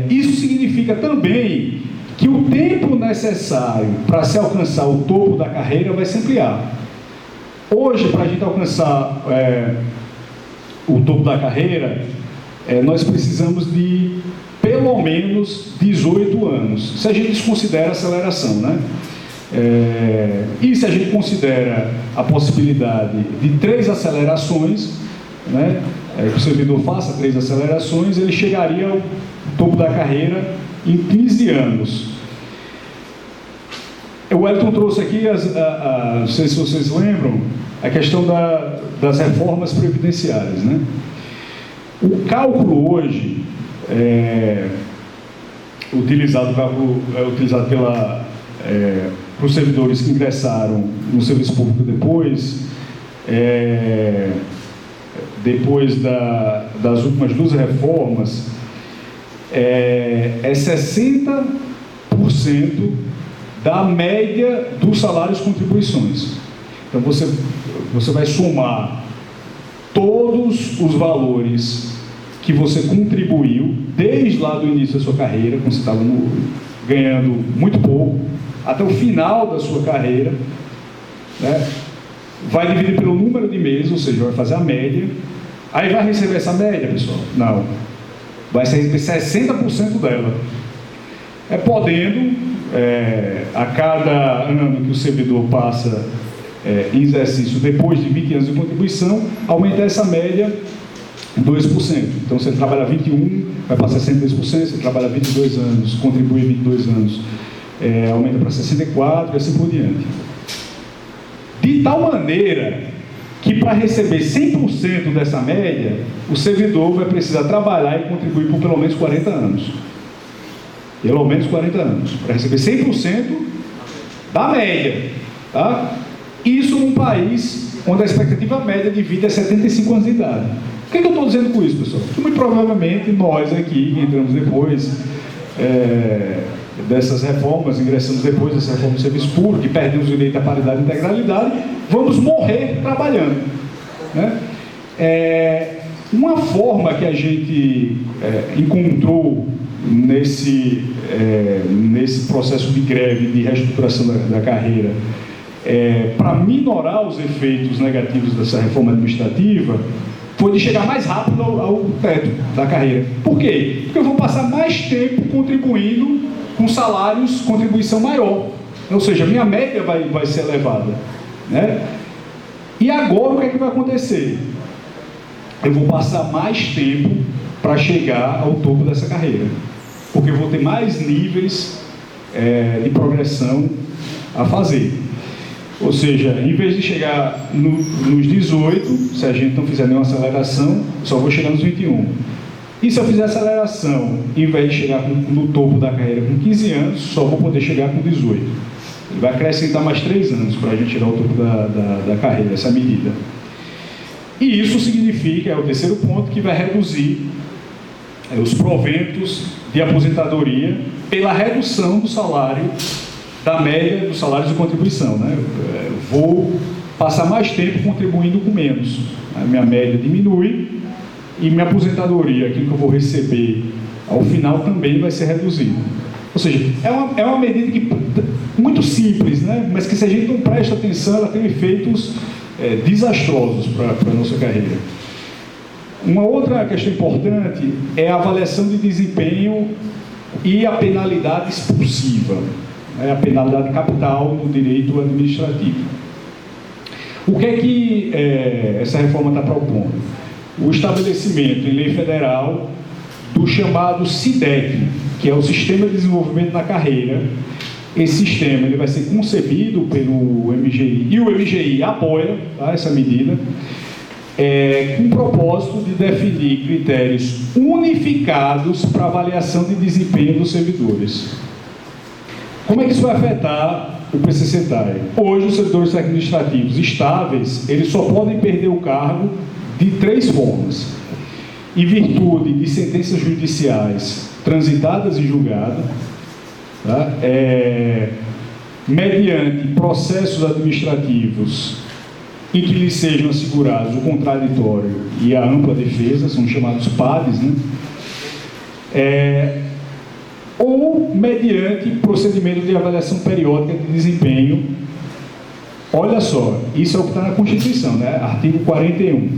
Isso significa também que o tempo necessário para se alcançar o topo da carreira vai se ampliar. Hoje, para a gente alcançar o topo da carreira, nós precisamos de pelo menos 18 anos, se a gente desconsidera a aceleração, e se a gente considera a possibilidade de 3 acelerações, que o servidor faça 3 acelerações, ele chegaria ao topo da carreira em 15 anos. O Wellington trouxe aqui, não sei se vocês lembram, a questão das reformas previdenciárias, O cálculo hoje utilizado para os servidores que ingressaram no serviço público depois das últimas 2 reformas, é 60% da média dos salários e contribuições. Então você vai somar todos os valores que você contribuiu desde lá do início da sua carreira, quando você estava ganhando muito pouco, até o final da sua carreira, vai dividir pelo número de meses, ou seja, vai fazer a média. Aí vai receber essa média, pessoal? Não. Vai receber 60% dela. Podendo, a cada ano que o servidor passa em exercício, depois de 20 anos de contribuição, aumentar essa média 2%. Então, se ele trabalha 21, vai para 62%, se ele trabalha 22 anos, contribui 22 anos, aumenta para 64% e assim por diante. De tal maneira que, para receber 100% dessa média, o servidor vai precisar trabalhar e contribuir por pelo menos 40 anos. Pelo menos 40 anos. Para receber 100% da média. Tá? Isso num país onde a expectativa média de vida é 75 anos de idade. O que eu estou dizendo com isso, pessoal? Que muito provavelmente nós aqui, que entramos depois dessas reformas, ingressamos depois dessa reforma do serviço público, que perdemos o direito à paridade e integralidade, vamos morrer trabalhando. Uma forma que a gente encontrou nesse processo de greve, de reestruturação da carreira, para minorar os efeitos negativos dessa reforma administrativa, foi de chegar mais rápido ao teto da carreira. Por quê? Porque eu vou passar mais tempo contribuindo com salários, contribuição maior. Ou seja, minha média vai ser elevada, né? E agora o que é que vai acontecer? Eu vou passar mais tempo para chegar ao topo dessa carreira, porque eu vou ter mais níveis de progressão a fazer. Ou seja, em vez de chegar nos 18, se a gente não fizer nenhuma aceleração, só vou chegar nos 21. E se eu fizer aceleração, em vez de chegar no topo da carreira com 15 anos, só vou poder chegar com 18. Ele vai acrescentar mais 3 anos para a gente chegar ao topo da carreira, essa medida. E isso significa, é o terceiro ponto, que vai reduzir os proventos de aposentadoria pela redução do salário, da média dos salários de contribuição, né? Eu vou passar mais tempo contribuindo com menos. A minha média diminui e minha aposentadoria, aquilo que eu vou receber ao final, também vai ser reduzido. Ou seja, é uma medida muito simples, né? Mas que, se a gente não presta atenção, ela tem efeitos desastrosos para a nossa carreira. Uma outra questão importante é a avaliação de desempenho e a penalidade expulsiva. A penalidade capital no direito administrativo. O que é que essa reforma está propondo? O estabelecimento em lei federal do chamado SIDEC, que é o Sistema de Desenvolvimento da Carreira. Esse sistema ele vai ser concebido pelo MGI, e o MGI apoia, tá, essa medida, com o propósito de definir critérios unificados para avaliação de desempenho dos servidores. Como é que isso vai afetar o PCCETAI? Hoje, os servidores administrativos estáveis, eles só podem perder o cargo de 3 formas. Em virtude de sentenças judiciais transitadas e julgadas, tá? Mediante processos administrativos em que lhes sejam assegurados o contraditório e a ampla defesa, são chamados PADs, né? Ou mediante procedimento de avaliação periódica de desempenho. Olha só, isso é o que está na Constituição, né? Artigo 41.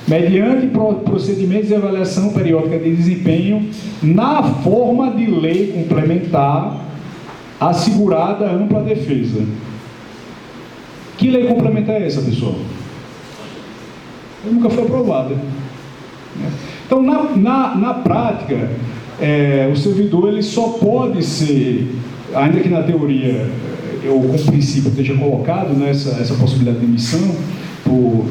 Mediante procedimentos de avaliação periódica de desempenho na forma de lei complementar assegurada a ampla defesa. Que lei complementar é essa, pessoal? Nunca foi aprovada. Então, na prática, o servidor ele só pode ser, ainda que na teoria ou com princípio esteja colocado essa possibilidade de demissão por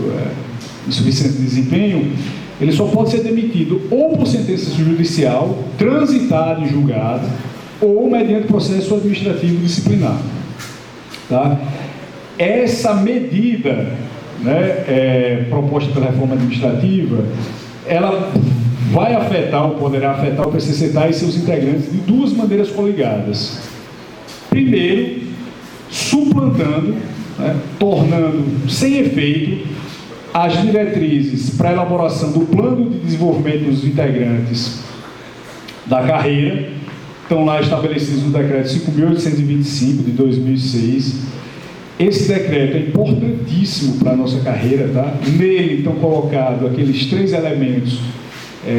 insuficiência de desempenho, ele só pode ser demitido ou por sentença judicial, transitada e julgada, ou mediante processo administrativo disciplinar. Tá? Essa medida, né, proposta pela reforma administrativa, ela vai afetar ou poderá afetar o PCCETAI e seus integrantes de 2 maneiras coligadas. Primeiro, suplantando, né, tornando sem efeito as diretrizes para a elaboração do plano de desenvolvimento dos integrantes da carreira. Estão lá estabelecidos no decreto 5.825 de 2006. Esse decreto é importantíssimo para a nossa carreira, tá? Nele estão colocados aqueles 3 elementos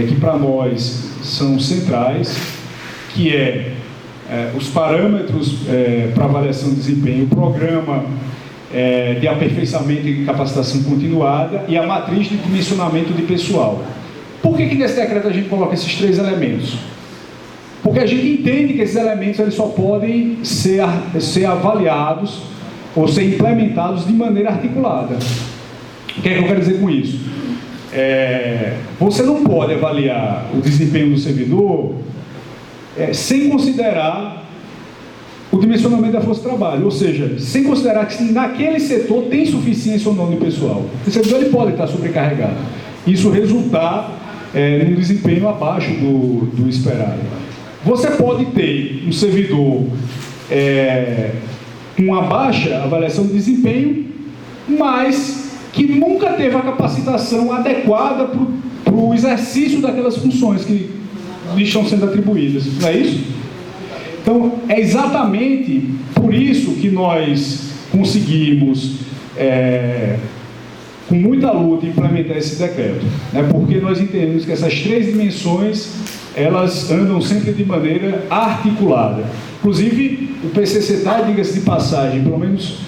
que para nós são centrais, que os parâmetros para avaliação de desempenho, o programa de aperfeiçoamento e capacitação continuada e a matriz de dimensionamento de pessoal. Por que nesse decreto a gente coloca esses 3 elementos? Porque a gente entende que esses elementos eles só podem ser avaliados ou ser implementados de maneira articulada. O que é que eu quero dizer com isso? Você não pode avaliar o desempenho do servidor sem considerar o dimensionamento da força de trabalho, ou seja, sem considerar que naquele setor tem suficiência ou não de pessoal. O servidor ele pode estar sobrecarregado. Isso resultar num desempenho abaixo do esperado. Você pode ter um servidor com uma baixa avaliação de desempenho, mas que nunca teve a capacitação adequada para o exercício daquelas funções que lhe estão sendo atribuídas. Não é isso? Então, é exatamente por isso que nós conseguimos, com muita luta, implementar esse decreto, né? Porque nós entendemos que essas três dimensões, elas andam sempre de maneira articulada. Inclusive, o PCCETAI, diga-se de passagem, pelo menos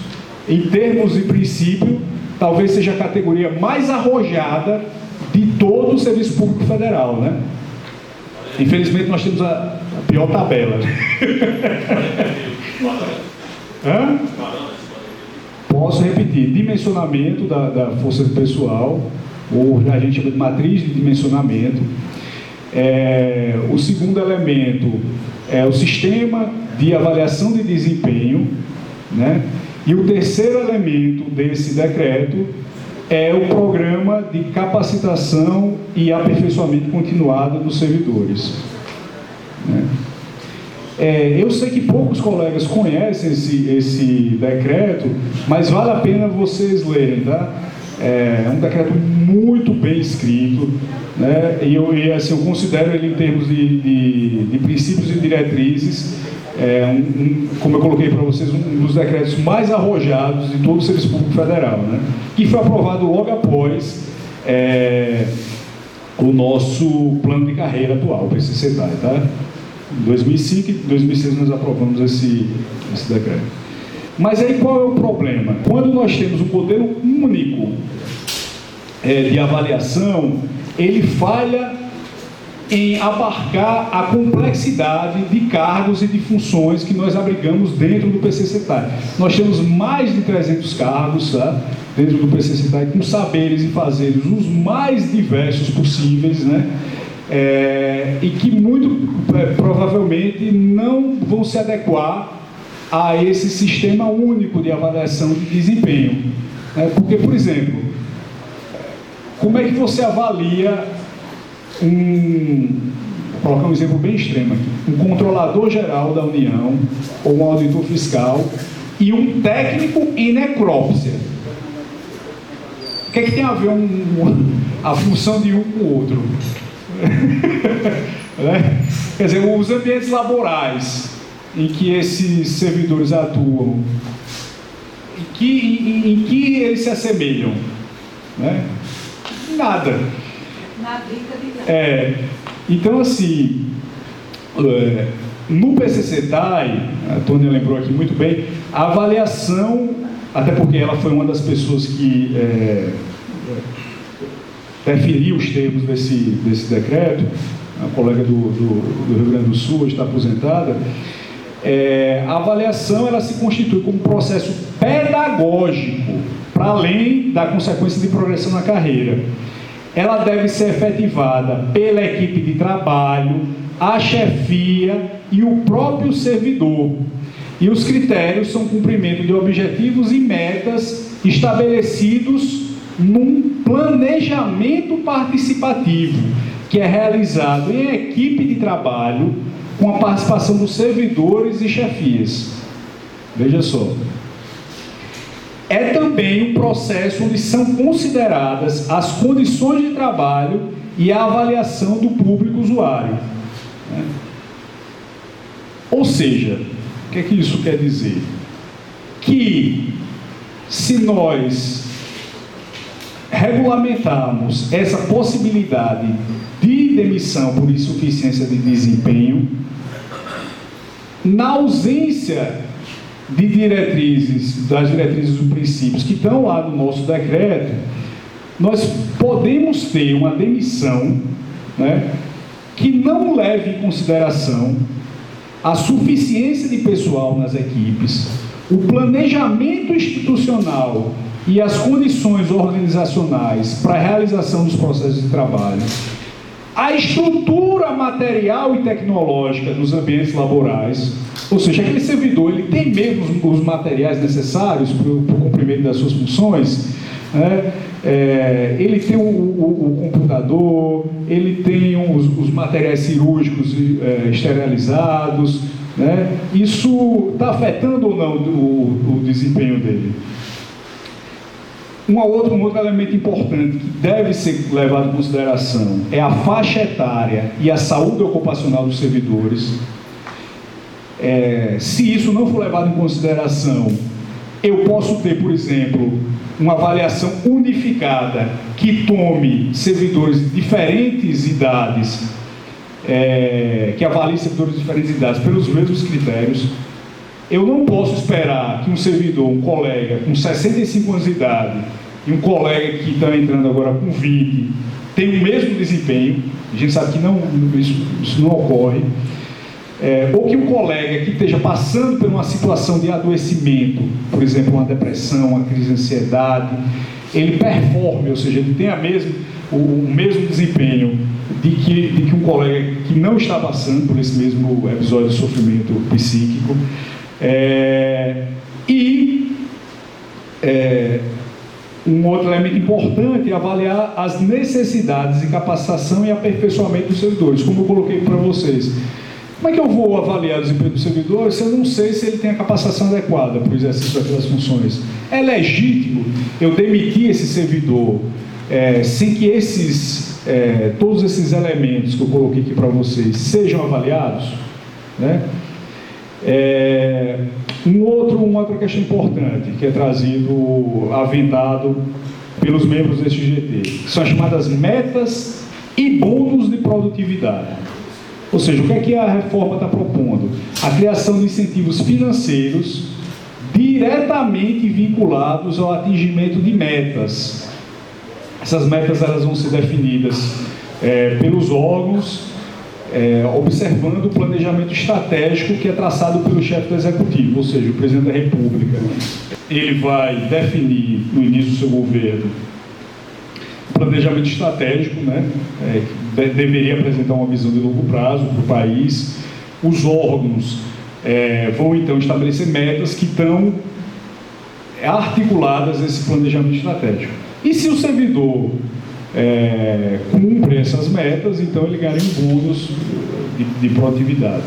em termos de princípio, talvez seja a categoria mais arrojada de todo o Serviço Público Federal, né? Infelizmente, nós temos a pior tabela. Hã? Posso repetir: dimensionamento da força pessoal, ou a gente chama de matriz de dimensionamento. O segundo elemento é o sistema de avaliação de desempenho, né? E o terceiro elemento desse decreto é o programa de capacitação e aperfeiçoamento continuado dos servidores, né? Eu sei que poucos colegas conhecem esse decreto, mas vale a pena vocês lerem, tá? É um decreto muito bem escrito, né? E assim, eu considero ele, em termos de princípios e diretrizes, como eu coloquei para vocês, um dos decretos mais arrojados de todo o Serviço Público Federal, né? Que foi aprovado logo após o nosso plano de carreira atual, o PCCETAI, tá? Em 2005 e 2006 nós aprovamos esse decreto. Mas aí qual é o problema? Quando nós temos um modelo único de avaliação, ele falha em abarcar a complexidade de cargos e de funções que nós abrigamos dentro do PCCETAI. Nós temos mais de 300 cargos, tá? Dentro do PCCETAI, com saberes e fazeres os mais diversos possíveis, né? E que muito provavelmente não vão se adequar a esse sistema único de avaliação de desempenho. Porque, por exemplo, como é que você avalia vou colocar um exemplo bem extremo aqui, um controlador geral da União, ou um auditor fiscal, e um técnico em necrópsia? O que é que tem a ver a função de um com o outro? Quer dizer, os ambientes laborais em que esses servidores atuam, em que eles se assemelham, né? Nada. Na briga de então, assim, no PCCETAI, a Tônia lembrou aqui muito bem, a avaliação, até porque ela foi uma das pessoas que definiu os termos desse decreto, a colega do Rio Grande do Sul, hoje está aposentada. A avaliação, ela se constitui como um processo pedagógico, para além da consequência de progressão na carreira. Ela deve ser efetivada pela equipe de trabalho, a chefia e o próprio servidor. E os critérios são cumprimento de objetivos e metas estabelecidos num planejamento participativo, que é realizado em equipe de trabalho, com a participação dos servidores e chefias. Veja só. É também um processo onde são consideradas as condições de trabalho e a avaliação do público usuário, né? Ou seja, o que é que isso quer dizer? Que se nós regulamentarmos essa possibilidade de demissão por insuficiência de desempenho, na ausência de diretrizes, das diretrizes dos princípios que estão lá no nosso decreto, nós podemos ter uma demissão, né, que não leve em consideração a suficiência de pessoal nas equipes, o planejamento institucional e as condições organizacionais para a realização dos processos de trabalho, a estrutura material e tecnológica dos ambientes laborais, ou seja, aquele servidor, ele tem mesmo os materiais necessários para o cumprimento das suas funções, né? Ele tem o computador, ele tem os materiais cirúrgicos esterilizados, né? Isso está afetando ou não o desempenho dele? Um outro elemento importante que deve ser levado em consideração é a faixa etária e a saúde ocupacional dos servidores. Se isso não for levado em consideração, eu posso ter, por exemplo, uma avaliação unificada que tome servidores de diferentes idades, que avalie servidores de diferentes idades pelos mesmos critérios. Eu não posso esperar que um servidor, um colega com 65 anos de idade e um colega que está entrando agora com 20 tenham o mesmo desempenho. A gente sabe que isso não ocorre. Ou que um colega que esteja passando por uma situação de adoecimento, por exemplo, uma depressão, uma crise de ansiedade, ele performe, ou seja, ele tenha o mesmo desempenho de que um colega que não está passando por esse mesmo episódio de sofrimento psíquico. Um outro elemento importante é avaliar as necessidades de capacitação e aperfeiçoamento dos servidores, como eu coloquei para vocês. Como é que eu vou avaliar o desempenho do servidor se eu não sei se ele tem a capacitação adequada para o exercício daquelas funções? É legítimo eu demitir esse servidor sem que todos esses elementos que eu coloquei aqui para vocês sejam avaliados? Né? Uma outra questão importante que é aventado pelos membros deste GT, que são as chamadas metas e bônus de produtividade. Ou seja, o que a reforma está propondo? A criação de incentivos financeiros diretamente vinculados ao atingimento de metas. Essas metas elas vão ser definidas pelos órgãos, observando o planejamento estratégico que é traçado pelo chefe do Executivo, ou seja, o Presidente da República. Ele vai definir, no início do seu governo, o planejamento estratégico, né, que deveria apresentar uma visão de longo prazo para o país. Os órgãos vão, então, estabelecer metas que estão articuladas nesse planejamento estratégico. E se o servidor cumpre essas metas, então ele ganha um bônus de produtividade.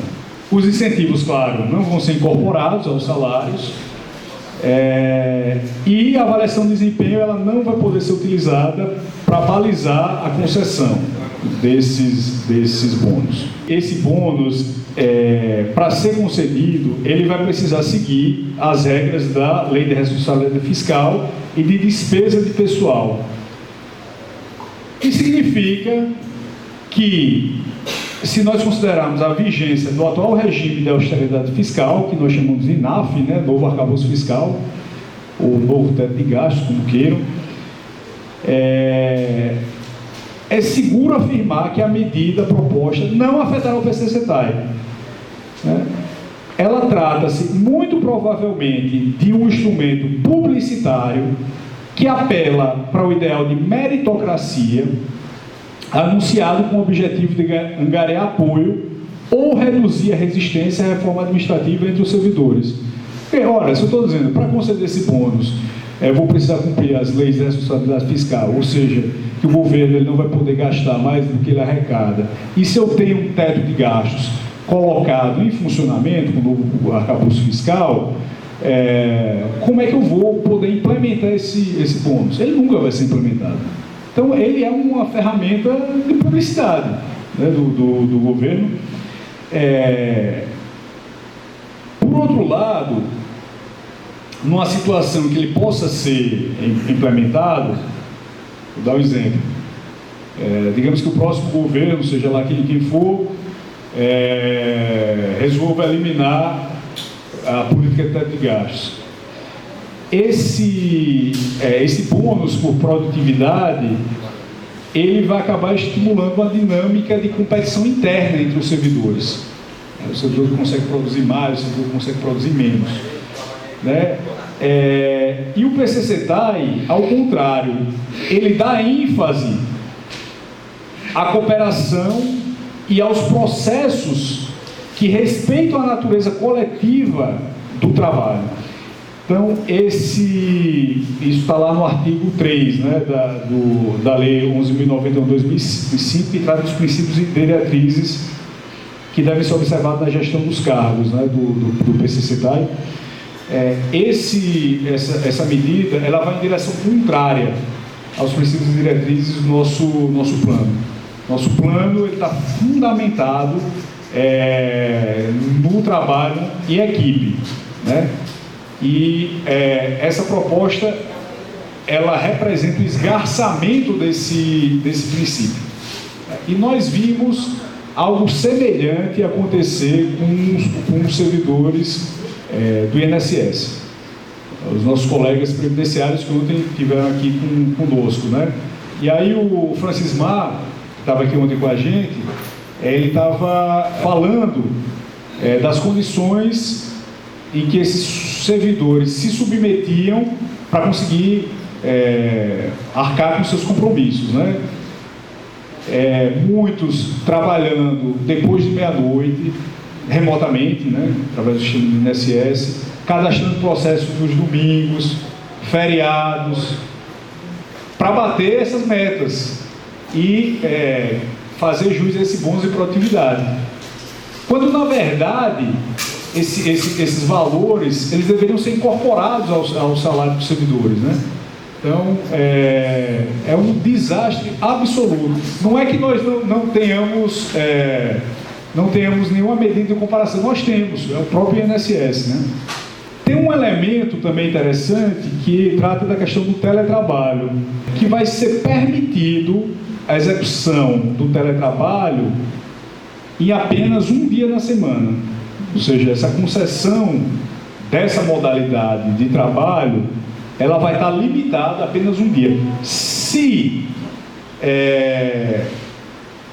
Os incentivos, claro, não vão ser incorporados aos salários, e a avaliação de desempenho ela não vai poder ser utilizada para balizar a concessão desses bônus. Esse bônus, para ser concedido, ele vai precisar seguir as regras da Lei de Responsabilidade Fiscal e de despesa de pessoal. Isso significa que, se nós considerarmos a vigência do atual regime de austeridade fiscal, que nós chamamos de NAF, né, novo arcabouço fiscal, ou novo teto de gastos, como queiram, é seguro afirmar que a medida proposta não afetará o PCCETAI. Né? Ela trata-se, muito provavelmente, de um instrumento publicitário que apela para o ideal de meritocracia, anunciado com o objetivo de angariar apoio ou reduzir a resistência à reforma administrativa entre os servidores. Porque, ora, se eu estou dizendo, para conceder esse bônus, eu vou precisar cumprir as leis de responsabilidade fiscal, ou seja, que o governo ele não vai poder gastar mais do que ele arrecada. E se eu tenho um teto de gastos colocado em funcionamento com o novo arcabouço fiscal, como é que eu vou poder implementar esse bônus? Ele nunca vai ser implementado. Então, ele é uma ferramenta de publicidade, né, do governo. Por outro lado, numa situação que ele possa ser implementado, vou dar um exemplo. Digamos que o próximo governo, seja lá quem for, resolva eliminar a política de teto de gastos. Esse bônus por produtividade, ele vai acabar estimulando uma dinâmica de competição interna entre os servidores. O servidor consegue produzir mais, o servidor consegue produzir menos. Né? E o PCCETAI, ao contrário, ele dá ênfase à cooperação e aos processos que respeitam a natureza coletiva do trabalho. Então, isso está lá no artigo 3, né, da Lei 11.091/2005, que trata dos princípios e diretrizes que devem ser observados na gestão dos cargos, né, do PCCETAI. Essa medida ela vai em direção contrária aos princípios e diretrizes do nosso plano. Nosso plano está fundamentado no trabalho em equipe, né? E essa proposta, ela representa o esgarçamento desse princípio. E nós vimos algo semelhante acontecer com os servidores do INSS. Os nossos colegas previdenciários que ontem estiveram aqui conosco, né? E aí o Francismar, que estava aqui ontem com a gente, ele estava falando das condições em que esses servidores se submetiam para conseguir arcar com seus compromissos, né? Muitos trabalhando depois de meia-noite, remotamente, né? Através do sistema do INSS, cadastrando processos nos domingos, feriados, para bater essas metas e fazer jus a esse bônus de produtividade. Quando, na verdade, esses valores, eles deveriam ser incorporados ao salário dos servidores, né? Então, é um desastre absoluto. Não é que nós não tenhamos nenhuma medida de comparação. Nós temos, é o próprio INSS, né? Tem um elemento também interessante que trata da questão do teletrabalho, que vai ser permitido a execução do teletrabalho em apenas um dia na semana. Ou seja, essa concessão dessa modalidade de trabalho, ela vai estar limitada a apenas um dia. Se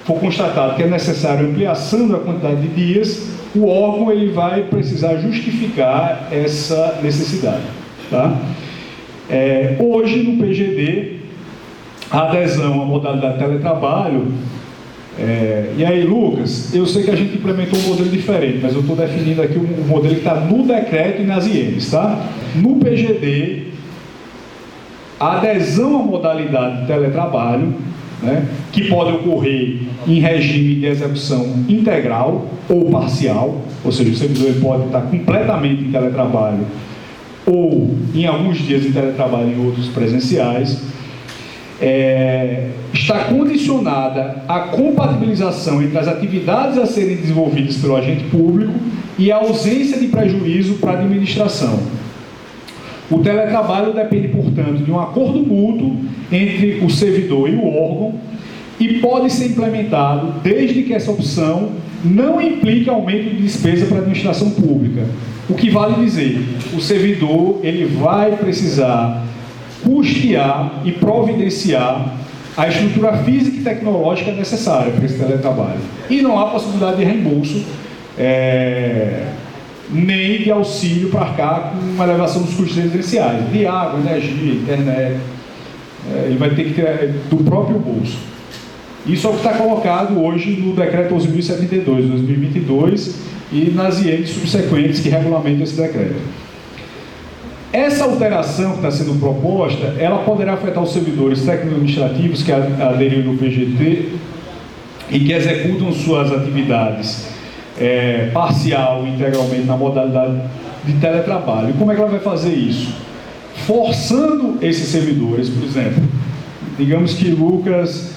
for constatado que é necessário ampliação da quantidade de dias, o órgão ele vai precisar justificar essa necessidade. Tá? Hoje, no PGD, a adesão à modalidade de teletrabalho, e aí, Lucas, eu sei que a gente implementou um modelo diferente, mas eu estou definindo aqui um modelo que está no decreto e nas IENs, tá? No PGD, a adesão à modalidade de teletrabalho, né, que pode ocorrer em regime de execução integral ou parcial, ou seja, o servidor ele pode estar completamente em teletrabalho ou em alguns dias em teletrabalho e outros presenciais, está condicionada à compatibilização entre as atividades a serem desenvolvidas pelo agente público e a ausência de prejuízo para a administração. O teletrabalho depende, portanto, de um acordo mútuo entre o servidor e o órgão e pode ser implementado desde que essa opção não implique aumento de despesa para a administração pública. O que vale dizer, o servidor ele vai precisar custear e providenciar a estrutura física e tecnológica necessária para esse teletrabalho. E não há possibilidade de reembolso, nem de auxílio para arcar com uma elevação dos custos residenciais, de água, energia, internet. Ele vai ter que ter do próprio bolso. Isso é o que está colocado hoje no Decreto 11.072, de 2022, e nas IENs subsequentes que regulamentam esse decreto. Essa alteração que está sendo proposta, ela poderá afetar os servidores técnico-administrativos que aderiram no PGT e que executam suas atividades parcial e integralmente na modalidade de teletrabalho. E como é que ela vai fazer isso? Forçando esses servidores, por exemplo, digamos que Lucas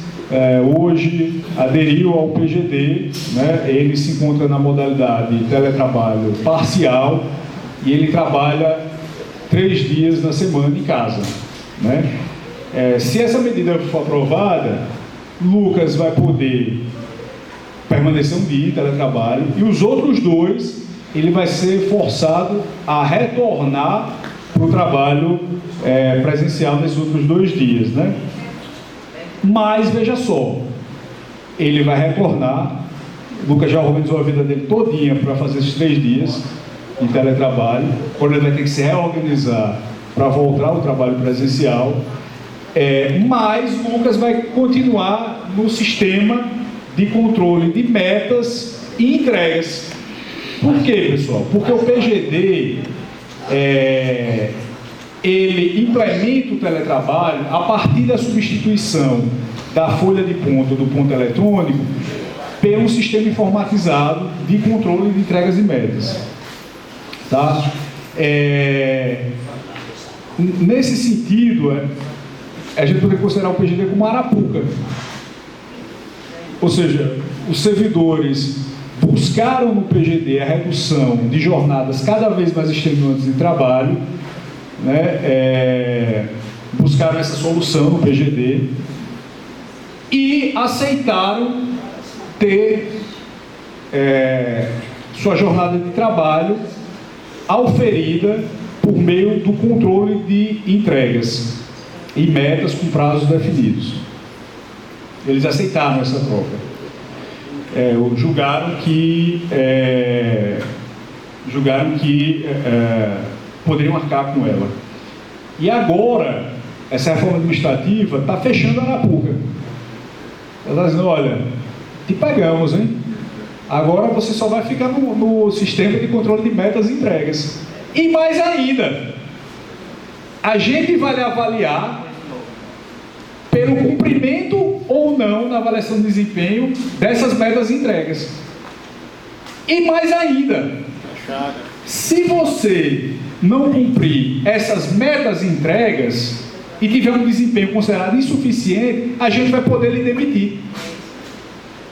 hoje aderiu ao PGD, né? Ele se encontra na modalidade de teletrabalho parcial e ele trabalha 3 dias na semana em casa, né? Se essa medida for aprovada, Lucas vai poder permanecer um dia em teletrabalho e os outros 2 ele vai ser forçado a retornar para o trabalho presencial nesses outros 2 dias, né? Mas veja só, ele vai retornar. Lucas já organizou a vida dele todinha para fazer esses 3 dias em teletrabalho, quando ele vai ter que se reorganizar para voltar ao trabalho presencial, mas Lucas vai continuar no sistema de controle de metas e entregas. Por quê, pessoal? Porque o PGD ele implementa o teletrabalho a partir da substituição da folha de ponto, do ponto eletrônico, pelo sistema informatizado de controle de entregas e metas. Tá? Nesse sentido, a gente poderia considerar o PGD como uma arapuca. Ou seja, os servidores buscaram no PGD a redução de jornadas cada vez mais extenuantes de trabalho, né? Buscaram essa solução no PGD e aceitaram ter sua jornada de trabalho auferida por meio do controle de entregas e metas com prazos definidos. Eles aceitaram essa troca. Julgaram que poderiam arcar com ela. E agora, essa reforma administrativa está fechando a Arapuca. Ela está dizendo, olha, te pegamos, hein? Agora você só vai ficar no sistema de controle de metas e entregas. E mais ainda, a gente vai lhe avaliar pelo cumprimento ou não na avaliação de desempenho dessas metas e entregas. E mais ainda, se você não cumprir essas metas e entregas e tiver um desempenho considerado insuficiente, a gente vai poder lhe demitir.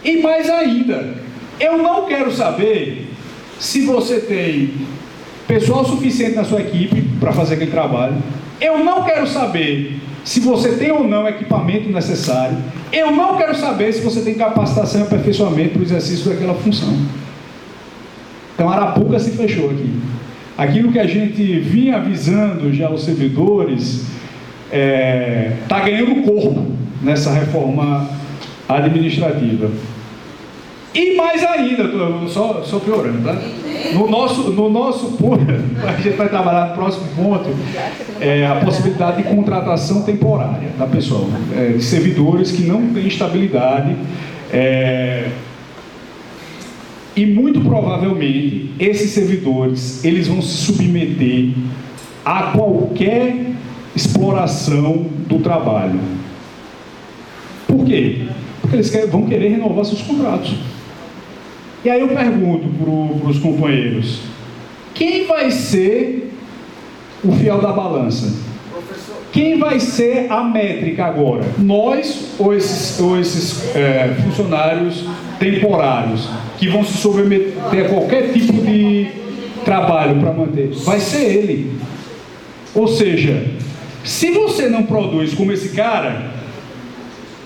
E mais ainda, eu não quero saber se você tem pessoal suficiente na sua equipe para fazer aquele trabalho. Eu não quero saber se você tem ou não equipamento necessário. Eu não quero saber se você tem capacitação e aperfeiçoamento para o exercício daquela função. Então, a Arapuca se fechou aqui. Aquilo que a gente vinha avisando já aos servidores está ganhando corpo nessa reforma administrativa. E mais ainda, só piorando, tá? No nosso ponto, a gente vai trabalhar no próximo ponto, a possibilidade de contratação temporária, tá, pessoal? De servidores que não têm estabilidade, e muito provavelmente esses servidores, eles vão se submeter a qualquer exploração do trabalho. Por quê? Porque eles vão querer renovar seus contratos. E aí eu pergunto para os companheiros, quem vai ser o fiel da balança? Professor. Quem vai ser a métrica agora? Nós ou esses funcionários temporários que vão se submeter a qualquer tipo de trabalho para manter? Vai ser ele. Ou seja, se você não produz como esse cara,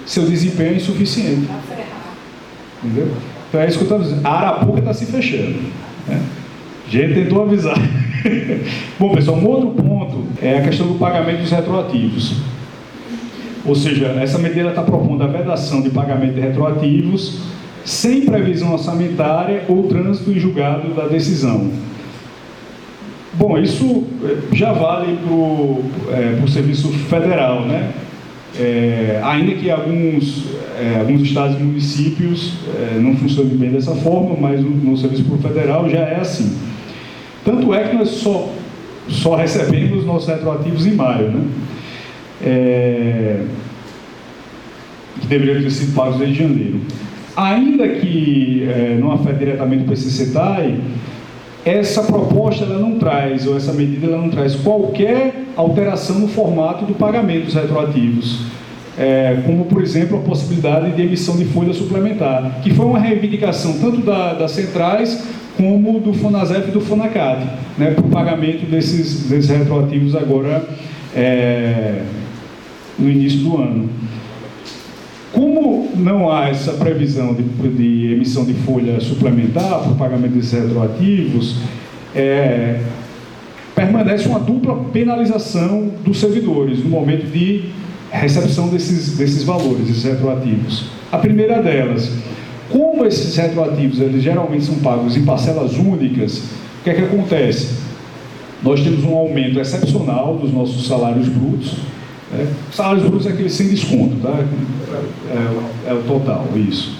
seu desempenho é insuficiente. Entendeu? Então é isso que eu estou dizendo. A Arapuca está se fechando, né? A gente tentou avisar. Bom, pessoal, um outro ponto é a questão do pagamento dos retroativos. Ou seja, essa medida está propondo a vedação de pagamento de retroativos sem previsão orçamentária ou trânsito em julgado da decisão. Bom, isso já vale para o Serviço Federal, né? Ainda que alguns estados e municípios não funcionem bem dessa forma, mas no Serviço Público Federal já é assim. Tanto é que nós só recebemos nossos retroativos em maio, né? Que deveriam ter sido pagos desde janeiro. Ainda que não afete diretamente o PCCETAI, essa proposta ela não traz, ou essa medida ela não traz qualquer alteração no formato do pagamento dos retroativos, como, por exemplo, a possibilidade de emissão de folha suplementar, que foi uma reivindicação tanto das centrais como do FONASEF e do FONACAT, né, para o pagamento desses retroativos agora no início do ano. Como não há essa previsão de emissão de folha suplementar para o pagamento desses retroativos, permanece uma dupla penalização dos servidores no momento de recepção desses valores, desses retroativos. A primeira delas, como esses retroativos eles geralmente são pagos em parcelas únicas, o que é que acontece? Nós temos um aumento excepcional dos nossos salários brutos. Salários brutos é aquele sem desconto, tá? É o total, isso.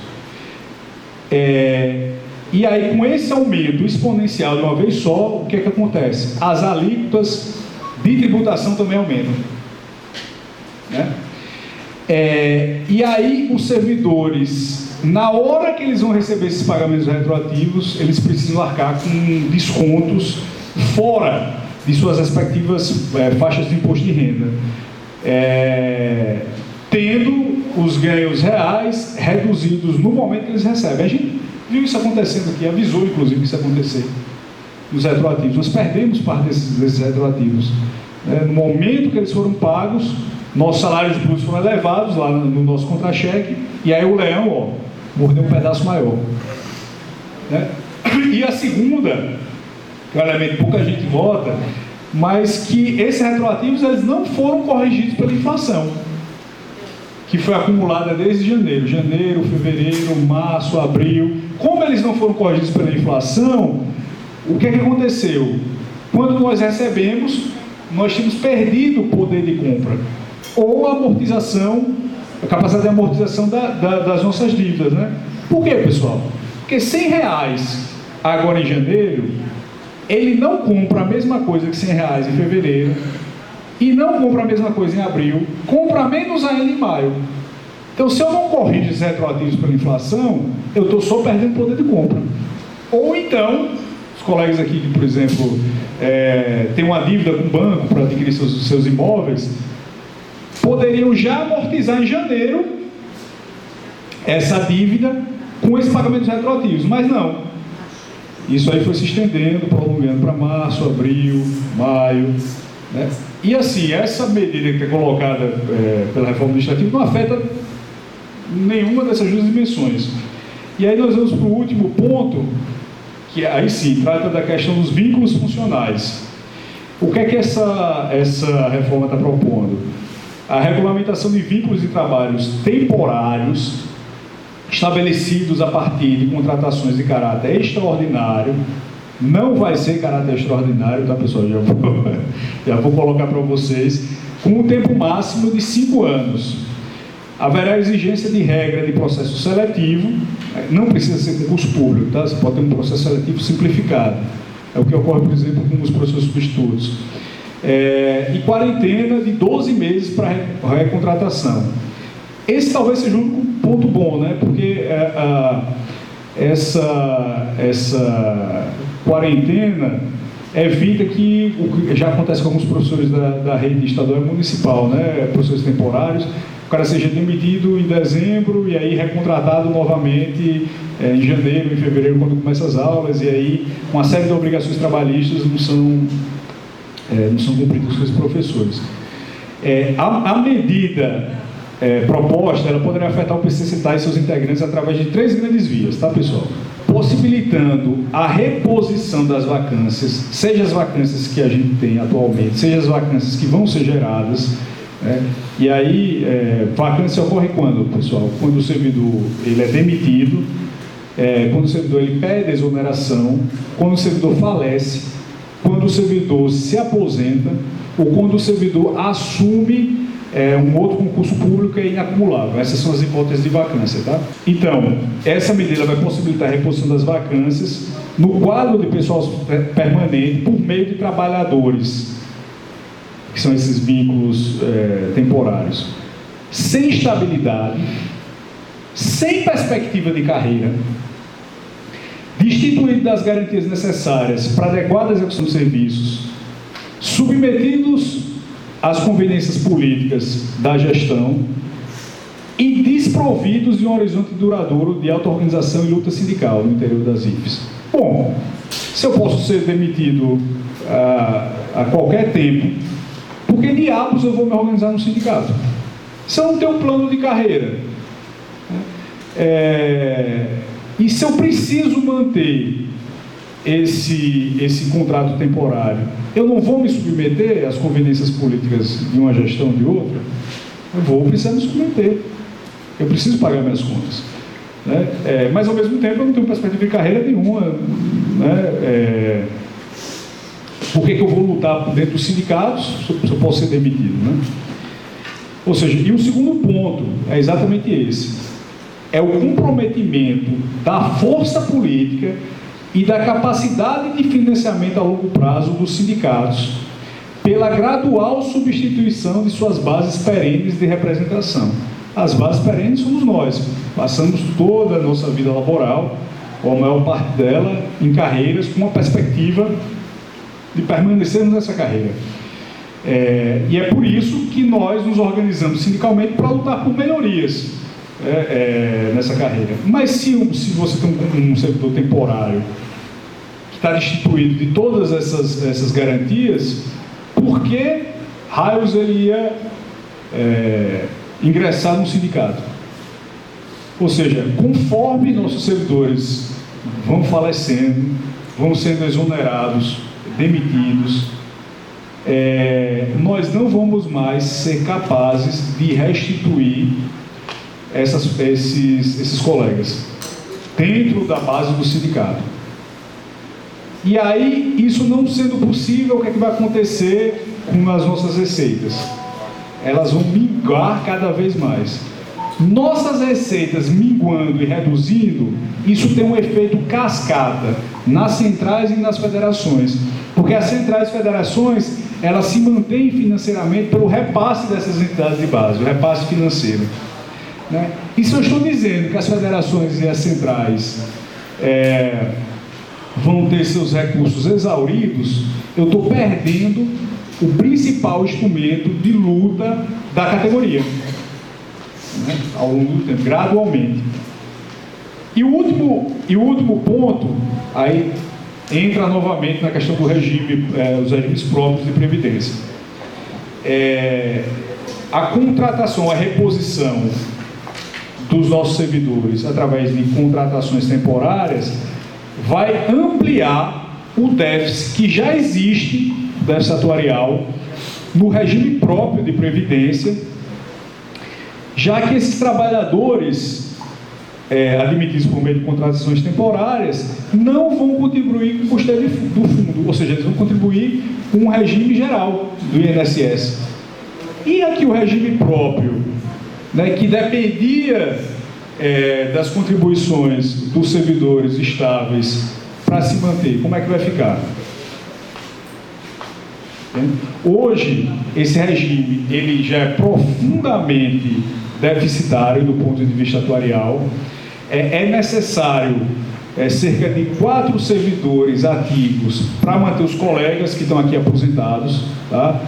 E aí, com esse aumento exponencial de uma vez só, o que é que acontece? As alíquotas de tributação também aumentam, né? E aí, os servidores, na hora que eles vão receber esses pagamentos retroativos, eles precisam arcar com descontos fora de suas respectivas faixas de imposto de renda. Tendo os ganhos reais reduzidos no momento que eles recebem. viu isso acontecendo aqui, avisou inclusive que isso ia acontecer nos retroativos. Nós perdemos parte desses retroativos. No momento que eles foram pagos, nossos salários brutos foram elevados lá no nosso contra-cheque, e aí o leão, mordeu um pedaço maior. E a segunda, que é um elemento que pouca gente vota, mas que esses retroativos eles não foram corrigidos pela inflação, que foi acumulada desde janeiro, fevereiro, março, abril. Como eles não foram corrigidos pela inflação, o que é que aconteceu? Quando nós recebemos, nós tínhamos perdido o poder de compra, ou a amortização, a capacidade de amortização das nossas dívidas, né? Por quê, pessoal? Porque R$100 agora em janeiro, ele não compra a mesma coisa que R$100 em fevereiro, e não compra a mesma coisa em abril, compra menos ainda em maio. Então, se eu não corrijo esses retroativos pela inflação, eu estou só perdendo poder de compra. Ou então, os colegas aqui que, por exemplo, têm uma dívida com o banco para adquirir seus imóveis, poderiam já amortizar em janeiro essa dívida com esse pagamento dos retroativos, mas não. Isso aí foi se estendendo, prolongando para março, abril, maio, né? E assim, essa medida que é colocada pela reforma administrativa não afeta nenhuma dessas duas dimensões. E aí nós vamos para o último ponto, que aí sim, trata da questão dos vínculos funcionais. O que é que essa reforma está propondo? A regulamentação de vínculos de trabalhos temporários estabelecidos a partir de contratações de caráter extraordinário. Não vai ser caráter extraordinário, tá, pessoal? Já vou colocar para vocês, com um tempo máximo de 5 anos. Haverá exigência de regra de processo seletivo, não precisa ser concurso público, tá? Você pode ter um processo seletivo simplificado. É o que ocorre, por exemplo, com os professores substitutos. E quarentena de 12 meses para recontratação. Esse talvez seja o único ponto bom, né? Porque essa quarentena evita que o que já acontece com alguns professores da rede estadual e municipal, né? Professores temporários, o cara seja demitido em dezembro e aí recontratado novamente em janeiro, em fevereiro, quando começam as aulas, e aí uma série de obrigações trabalhistas não são cumpridas com esses professores. A medida proposta, ela poderá afetar o PCCetá e seus integrantes através de 3 grandes vias, tá, pessoal? Possibilitando a reposição das vacâncias, seja as vacâncias que a gente tem atualmente, seja as vacâncias que vão ser geradas, né? E aí, vacância ocorre quando, pessoal? Quando o servidor ele é demitido, quando o servidor ele pede exoneração, quando o servidor falece, quando o servidor se aposenta, ou quando o servidor assume um outro concurso público é inacumulável. Essas são as hipóteses de vacância, tá? Então, essa medida vai possibilitar a reposição das vacâncias no quadro de pessoal permanente por meio de trabalhadores, que são esses vínculos temporários, sem estabilidade, sem perspectiva de carreira, destituído das garantias necessárias para adequada execução dos serviços, submetidos às conveniências políticas da gestão e desprovidos de um horizonte duradouro de auto-organização e luta sindical no interior das IFES. Bom, se eu posso ser demitido a qualquer tempo, por que diabos eu vou me organizar no sindicato? Se eu não tenho um plano de carreira, e se eu preciso manter esse contrato temporário, eu não vou me submeter às conveniências políticas de uma gestão ou de outra? Eu vou precisar me submeter. Eu preciso pagar minhas contas, né? Mas ao mesmo tempo eu não tenho perspectiva de carreira nenhuma, né? Por que eu vou lutar dentro dos sindicatos se eu posso ser demitido, né? Ou seja, e o segundo ponto é exatamente esse: é o comprometimento da força política e da capacidade de financiamento a longo prazo dos sindicatos pela gradual substituição de suas bases perenes de representação. As bases perenes somos nós, passamos toda a nossa vida laboral, ou a maior parte dela, em carreiras com uma perspectiva de permanecermos nessa carreira. E é por isso que nós nos organizamos sindicalmente para lutar por melhorias. nessa carreira. Mas se você tem um servidor temporário que está destituído de todas essas garantias, por que raios ele ia ingressar no sindicato? Ou seja, conforme nossos servidores vão falecendo, vão sendo exonerados, demitidos, nós não vamos mais ser capazes de restituir esses colegas dentro da base do sindicato. E aí, isso não sendo possível, o que é que vai acontecer com as nossas receitas? Elas vão minguar cada vez mais. Nossas receitas minguando e reduzindo, isso tem um efeito cascata nas centrais e nas federações, porque as centrais e federações, elas se mantêm financeiramente pelo repasse dessas entidades de base, o repasse financeiro, né? E se eu estou dizendo que as federações e as centrais vão ter seus recursos exauridos, eu estou perdendo o principal instrumento de luta da categoria, né, ao longo do tempo, gradualmente. E o último ponto, aí entra novamente na questão do regime, os regimes próprios de previdência. A contratação, a reposição dos nossos servidores através de contratações temporárias vai ampliar o déficit que já existe, déficit atuarial, no regime próprio de previdência, já que esses trabalhadores admitidos por meio de contratações temporárias não vão contribuir com o custeio do fundo, ou seja, eles vão contribuir com o regime geral do INSS. E aqui o regime próprio, né, que dependia das contribuições dos servidores estáveis para se manter, como é que vai ficar? Hoje, esse regime ele já é profundamente deficitário do ponto de vista atuarial. É necessário cerca de 4 servidores ativos para manter os colegas que estão aqui aposentados, tá?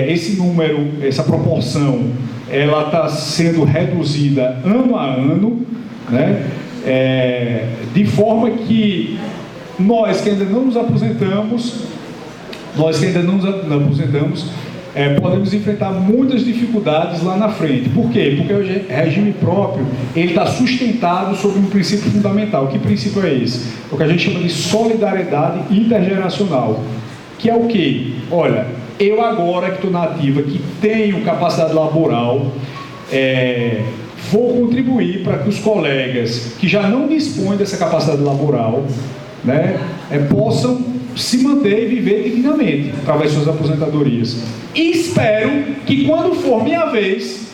Esse número, essa proporção, ela está sendo reduzida ano a ano, né? De forma que nós que ainda não nos aposentamos, podemos enfrentar muitas dificuldades lá na frente. Por quê? Porque o regime próprio ele está sustentado sobre um princípio fundamental. Que princípio é esse? O que a gente chama de solidariedade intergeracional. Que é o quê? Olha, eu agora que estou na ativa, que tenho capacidade laboral, vou contribuir para que os colegas que já não dispõem dessa capacidade laboral, né, possam se manter e viver dignamente através de suas aposentadorias. E espero que quando for minha vez,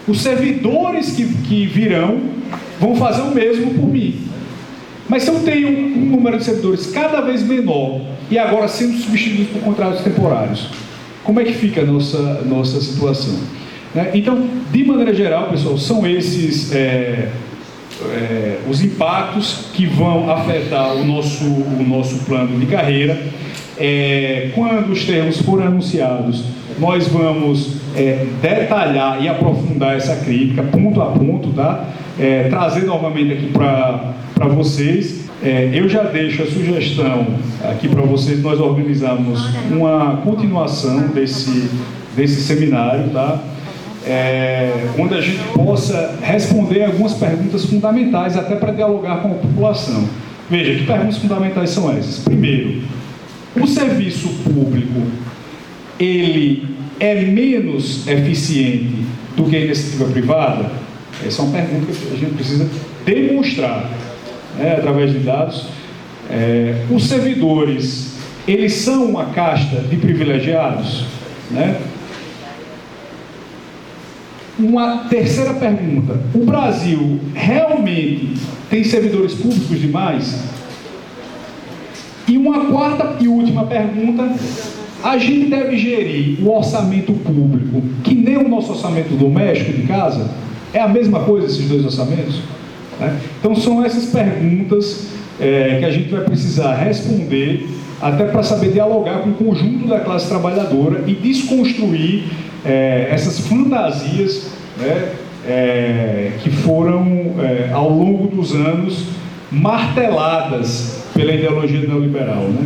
os servidores que virão vão fazer o mesmo por mim. Mas se eu tenho um número de servidores cada vez menor e agora sendo substituídos por contratos temporários, como é que fica a nossa situação? Né? Então, de maneira geral, pessoal, são esses os impactos que vão afetar o nosso plano de carreira. Quando os termos forem anunciados, nós vamos detalhar e aprofundar essa crítica ponto a ponto, tá? Trazer novamente aqui para vocês. Eu já deixo a sugestão aqui para vocês, nós organizamos uma continuação desse seminário, tá? Onde a gente possa responder algumas perguntas fundamentais, até para dialogar com a população. Veja, que perguntas fundamentais são essas? Primeiro, o serviço público, ele é menos eficiente do que a iniciativa privada? Essa é uma pergunta que a gente precisa demonstrar, né, através de dados. Os servidores, eles são uma casta de privilegiados, né? Uma terceira pergunta: o Brasil realmente tem servidores públicos demais? E uma quarta e última pergunta: a gente deve gerir o orçamento público que nem o nosso orçamento doméstico de casa? É a mesma coisa esses dois orçamentos? Né? Então são essas perguntas que a gente vai precisar responder, até para saber dialogar com o conjunto da classe trabalhadora e desconstruir essas fantasias, né, que foram, ao longo dos anos, marteladas pela ideologia neoliberal, né?